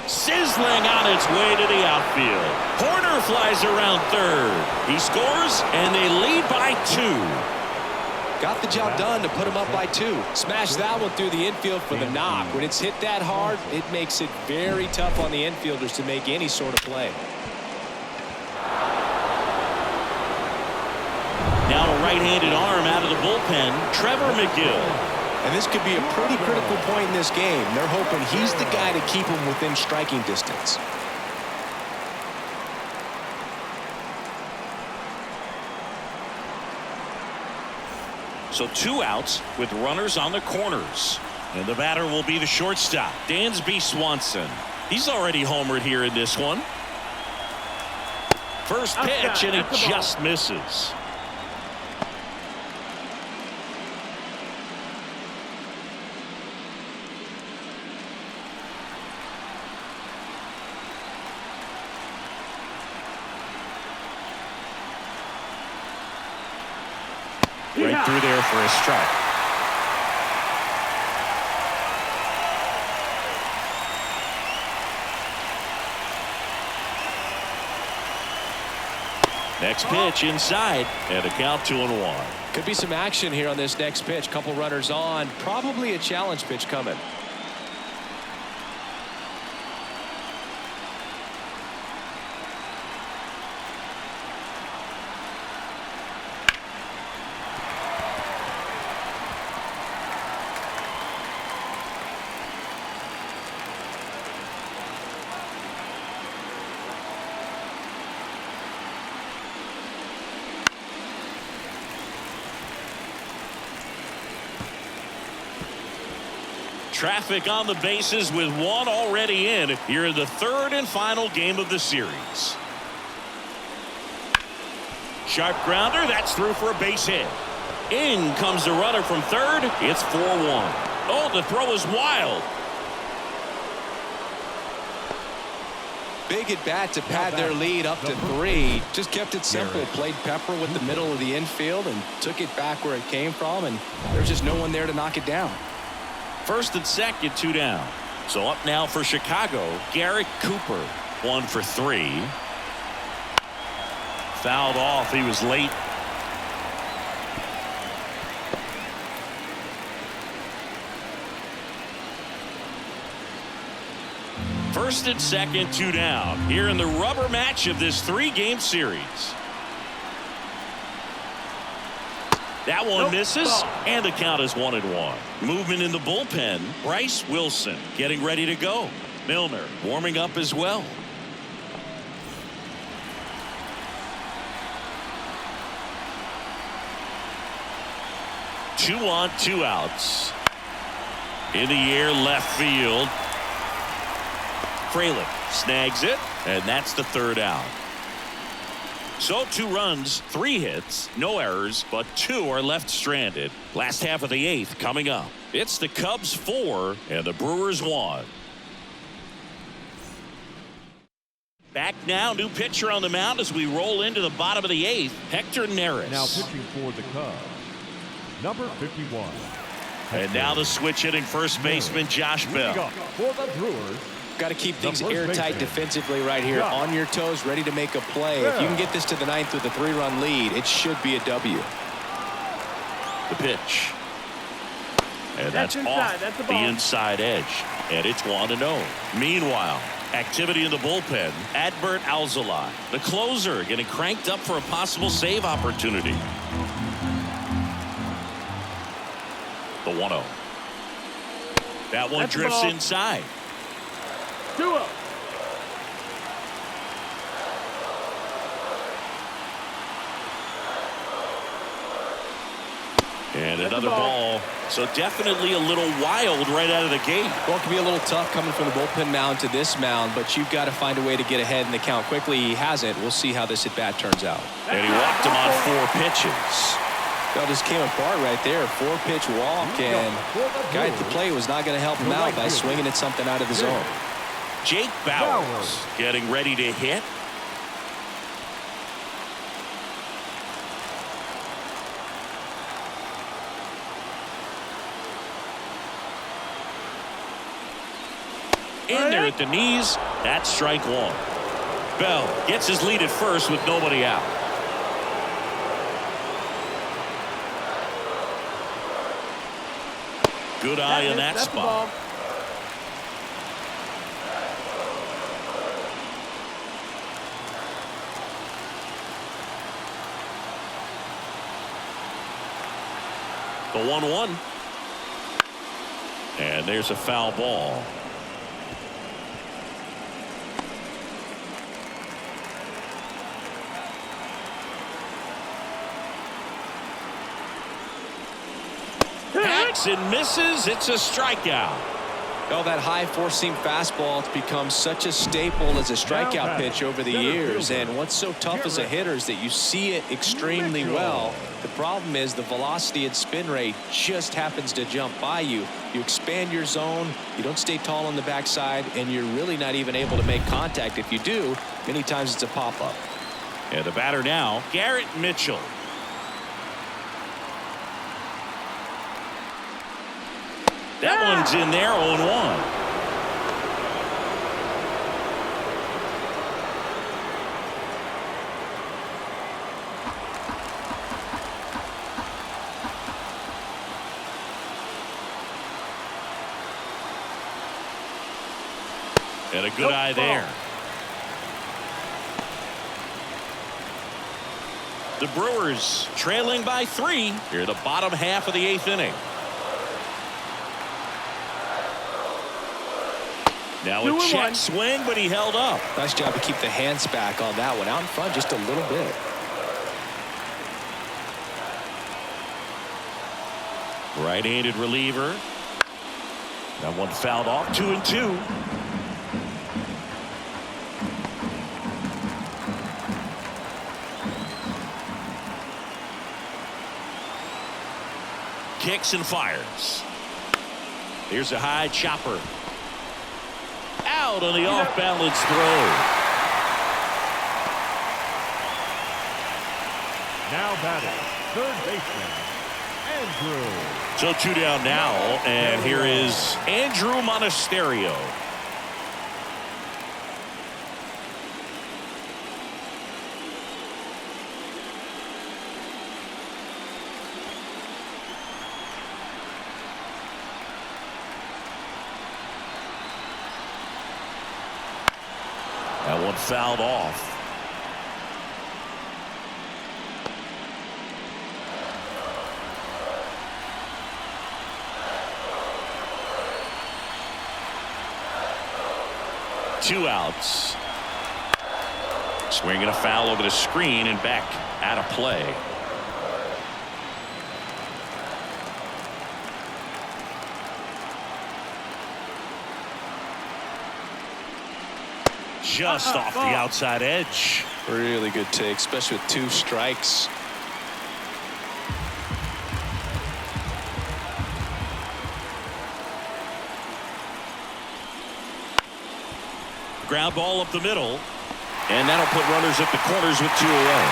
Sizzling on its way to the outfield. Horner flies around third. He scores, and they lead by 2. Got the job done to put him up by 2. Smash that one through the infield for the knock. When it's hit that hard, it makes it very tough on the infielders to make any sort of play. Now a right-handed arm out of the bullpen, Trevor McGill. And this could be a pretty critical point in this game. They're hoping he's the guy to keep him within striking distance. So 2 outs with runners on the corners. And the batter will be the shortstop, Dansby Swanson. He's already homered here in this one. First pitch, and it just misses. Right through there for a strike. Next pitch inside, and a count 2-1. Could be some action here on this next pitch. Couple runners on. Probably a challenge pitch coming. Traffic on the bases with 1 already in here in the 3rd and final game of the series. Sharp grounder, that's through for a base hit. In comes the runner from third. It's 4-1. Oh, the throw is wild. Big at bat to pad their lead up to 3. Just kept it simple. Played pepper with the middle of the infield and took it back where it came from, and there's just no one there to knock it down. First and second, 2 down. So up now for Chicago, Garrett Cooper, 1 for 3. Fouled off. He was late. First and second, 2 down. Here in the rubber match of this 3-game series. That one misses, and the count is 1-1. Movement in the bullpen. Bryce Wilson getting ready to go. Milner warming up as well. Two on, 2 outs. In the air, left field. Frelick snags it, and that's the 3rd out. So 2 runs, 3 hits, no errors, but 2 are left stranded. Last half of the 8th coming up. It's the Cubs 4 and the Brewers 1. Back now, new pitcher on the mound as we roll into the bottom of the 8th, Hector Neris. Now pitching for the Cubs, number 51. And now the switch hitting first baseman Josh Bell. For the Brewers, Got to keep things airtight defensively right here. On your toes, ready to make a play. If you can get this to the 9th with a 3-run lead, it should be a W. The pitch. And that's off the inside edge. And it's 1-0. Meanwhile, activity in the bullpen. Adbert Alzolay, the closer, getting cranked up for a possible save opportunity. The 1-0. That one drifts inside. 2-0. And another ball. So definitely a little wild right out of the gate. Well, it can be a little tough coming from the bullpen mound to this mound, but you've got to find a way to get ahead in the count quickly. He hasn't. We'll see how this at-bat turns out. And he walked him on 4 pitches. Well, just came apart right there. 4-pitch walk, and guy at the plate was not going to help him out by swinging at something out of the zone. Jake Bauers getting ready to hit. In there at the knees. That's strike one. Bell gets his lead at first with nobody out. Good eye in that spot. The 1-1. And there's a foul ball. Hacks and misses. It's a strikeout. Well, that high four-seam fastball has become such a staple as a strikeout pitch over the years. And what's so tough as a hitter is that you see it extremely well. The problem is the velocity and spin rate just happens to jump by you. You expand your zone, you don't stay tall on the backside, and you're really not even able to make contact. If you do, many times it's a pop-up. And the batter now, Garrett Mitchell. That one's in there, 0-1. And a good eye there. The Brewers trailing by 3 here, the bottom half of the 8th inning. Now a check swing, but he held up. Nice job to keep the hands back on that one. Out in front just a little bit. Right-handed reliever. That one fouled off. 2-2. Kicks and fires. Here's a high chopper. Out on the off-balance throw. Now batting, third baseman, Andrew. So 2 down now, and here is Andrew Monasterio. That one fouled off. Two outs. Swinging a foul over the screen and back out of play. Just off the outside edge. Really good take, especially with 2 strikes. Ground ball up the middle, and that'll put runners at the corners with 2 away.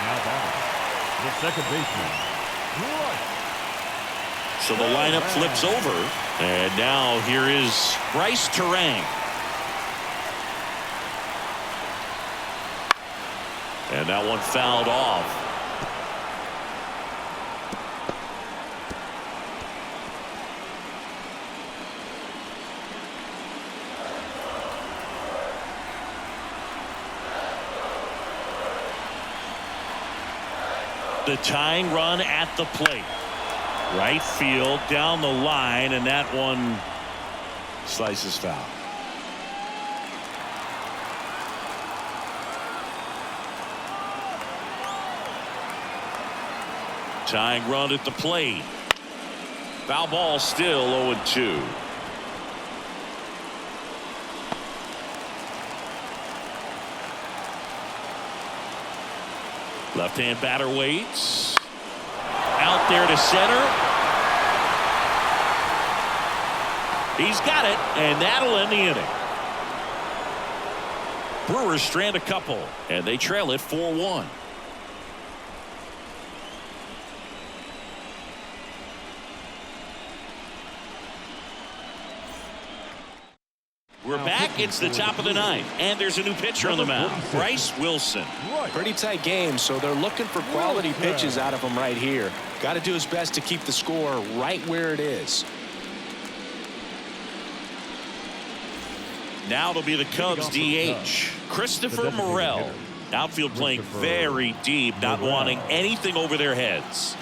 Now batting, the second baseman, So the lineup flips over, and now here is Bryce Terang. And that one fouled off. The tying run at the plate. Right field down the line, and that one slices foul. Tying run at the plate. Foul ball still 0-2. Left-hand batter waits. Out there to center. He's got it, and that'll end the inning. Brewers strand a couple, and they trail it 4-1. We're back. It's the top of the ninth, and there's a new pitcher on the mound, Bryce Wilson. Pretty tight game, so they're looking for quality pitches out of him right here. Got to do his best to keep the score right where it is. Now it'll be the Cubs DH, Christopher Morel. Outfield playing very deep, not wanting anything over their heads.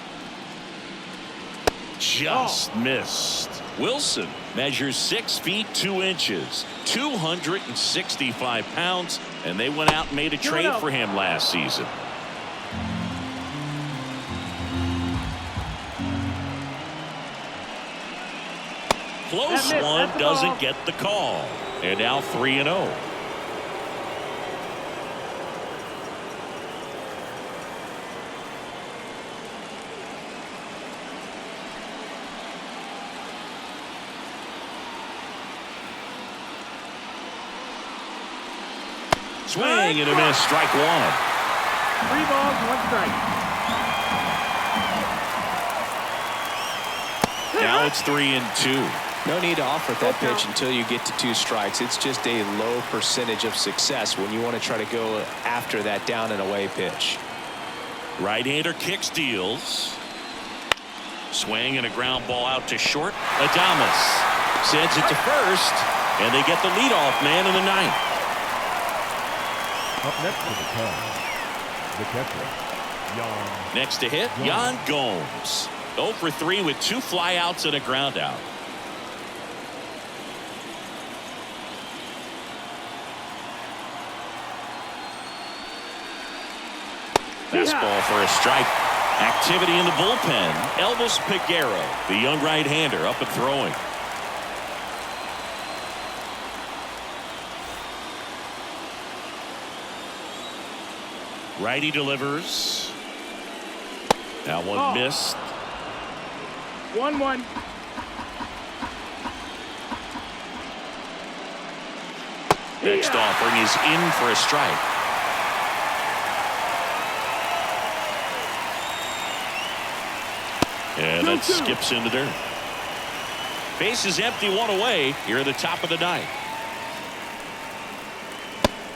Just missed. Wilson measures 6 feet 2 inches, 265 pounds, and they went out and made a trade for him last season. Close one, doesn't get the call. And now 3-0. Swing and a miss, strike one. 3 balls, 1 strike. Now it's 3-2. No need to offer that pitch until you get to 2 strikes. It's just a low percentage of success when you want to try to go after that down and away pitch. Right-hander kicks, deals. Swing and a ground ball out to short. Adames sends it to first, and they get the leadoff man in the ninth. Up next for the Cubs, the catcher, Yan. Next to hit, Yan Gomes. 0 for 3 with 2 flyouts and a ground out. Fastball for a strike. Activity in the bullpen. Elvis Peguero, the young right-hander, up and throwing. Righty delivers. That one missed. 1-1. Next offering is in for a strike. And that skips into dirt. Base is empty, 1 away. Here at the top of the ninth.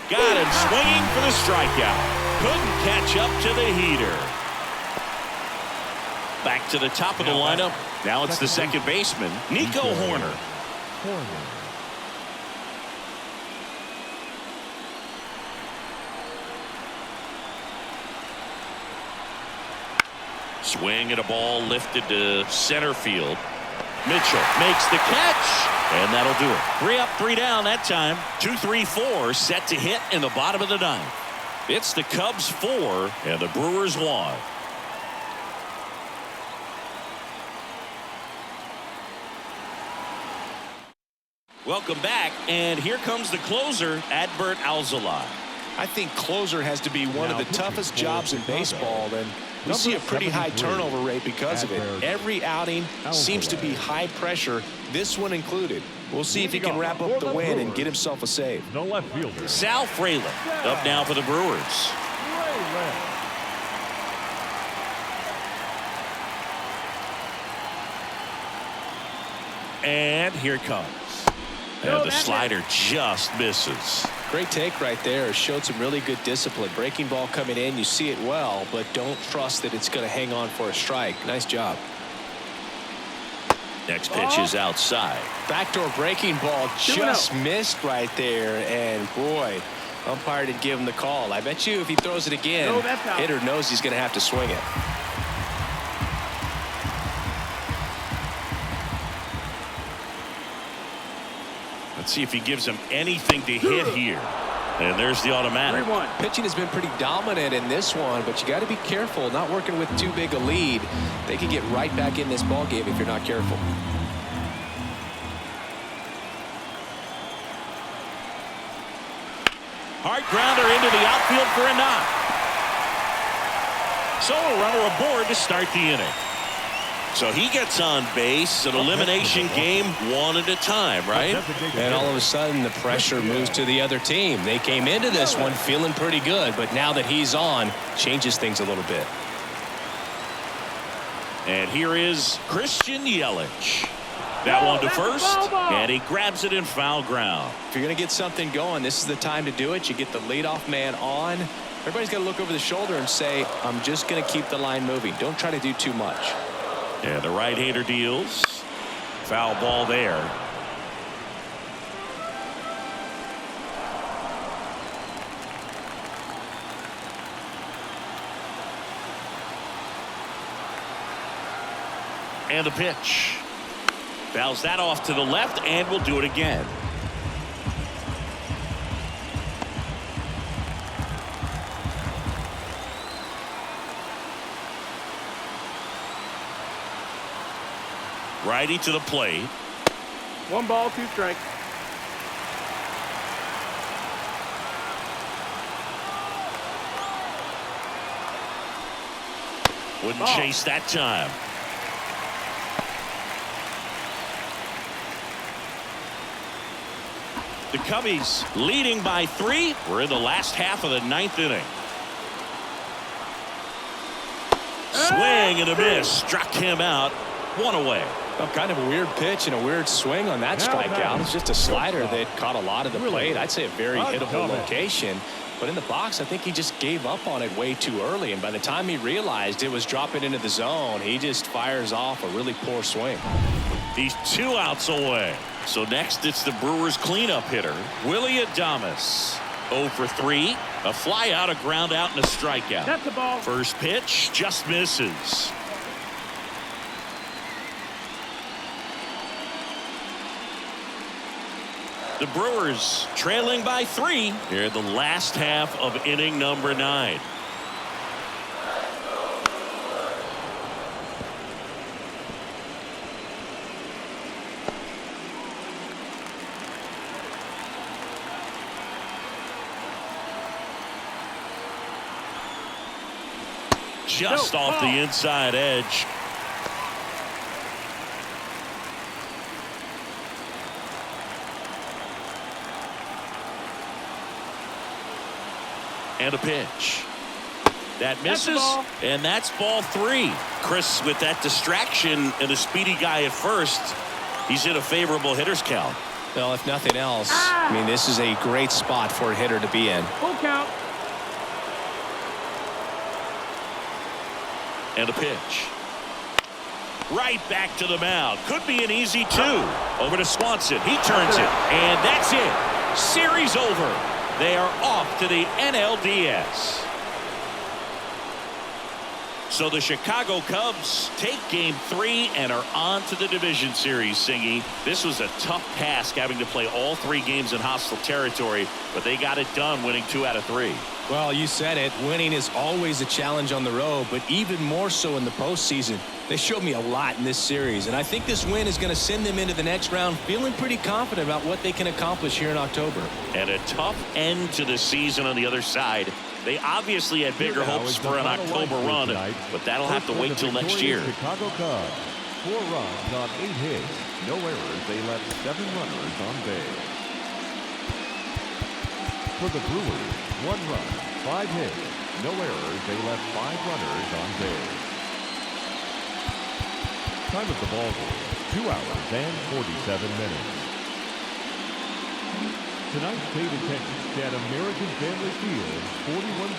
Got him swinging for the strikeout. Couldn't catch up to the heater. Back to the top of the lineup. Now it's the second baseman, Nico Horner. Swing at a ball lifted to center field. Mitchell makes the catch, and that'll do it. 3 up, 3 down that time. 2-3-4 set to hit in the bottom of the ninth. It's the Cubs 4 and the Brewers 1. Welcome back, and here comes the closer, Adbert Alzolay. I think closer has to be one of the toughest jobs in baseball, and we see a pretty high turnover rate because of it. Every outing seems to be high pressure, this one included. We'll see if he can wrap up the win and get himself a save. No left fielder. Sal Frelick up now for the Brewers. And here it comes. And the slider just misses. Great take right there. Showed some really good discipline. Breaking ball coming in, you see it well, but don't trust that it's going to hang on for a strike. Nice job. Next pitch is outside. Backdoor breaking ball just missed right there, and boy, umpire didn't give him the call. I bet you if he throws it again, hitter knows he's going to have to swing it. Let's see if he gives him anything to hit here. And there's the automatic. 3-1. Pitching has been pretty dominant in this one, but you got to be careful. Not working with too big a lead. They could get right back in this ball game if you're not careful. Hard grounder into the outfield for a knock. So a runner aboard to start the inning. So he gets on base. An elimination game, 1 at a time, right? And all of a sudden the pressure moves to the other team. They came into this one feeling pretty good, but now that he's on, changes things a little bit. And here is Christian Yelich. That one to first, and he grabs it in foul ground. If you're going to get something going, this is the time to do it. You get the leadoff man on. Everybody's got to look over the shoulder and say, I'm just going to keep the line moving. Don't try to do too much. And the right-hander deals. Foul ball there. And the pitch. Fouls that off to the left, and we'll do it again. Righty to the plate. 1 ball, 2 strikes. Wouldn't chase that time. The Cubbies leading by 3. We're in the last half of the 9th inning. Swing and a miss. Struck him out. 1 away. Well, kind of a weird pitch and a weird swing on that strikeout. It's just a slider that caught a lot of the plate. I'd say a very hittable location. But in the box, I think he just gave up on it way too early. And by the time he realized it was dropping into the zone, he just fires off a really poor swing. He's 2 outs away. So next it's the Brewers cleanup hitter, Willie Adames. 0 for 3. A fly out, a ground out, and a strikeout. That's the ball. First pitch just misses. The Brewers trailing by 3 here in the last half of inning number 9. Just off the inside edge. And a pitch. That misses, and that's ball 3. Chris, with that distraction and a speedy guy at first, he's in a favorable hitter's count. Well, if nothing else, I mean, this is a great spot for a hitter to be in. Full count. And a pitch. Right back to the mound. Could be an easy 2. Over to Swanson. He turns it. And that's it. Series over. They are off to the NLDS. So the Chicago Cubs take game 3 and are on to the division series, Singy. This was a tough task having to play all 3 games in hostile territory, but they got it done winning 2 out of 3. Well, you said it. Winning is always a challenge on the road, but even more so in the postseason. They showed me a lot in this series, and I think this win is going to send them into the next round feeling pretty confident about what they can accomplish here in October. And a tough end to the season on the other side. They obviously had bigger hopes for an October run, but that'll have to wait till next year. Chicago Cubs, 4 runs on 8 hits, no errors. They left 7 runners on base. For the Brewers, 1 run, 5 hits, no errors. They left 5 runners on base. Time of the ball game, 2 hours and 47 minutes. Tonight's paid attendance at American Family Field, 41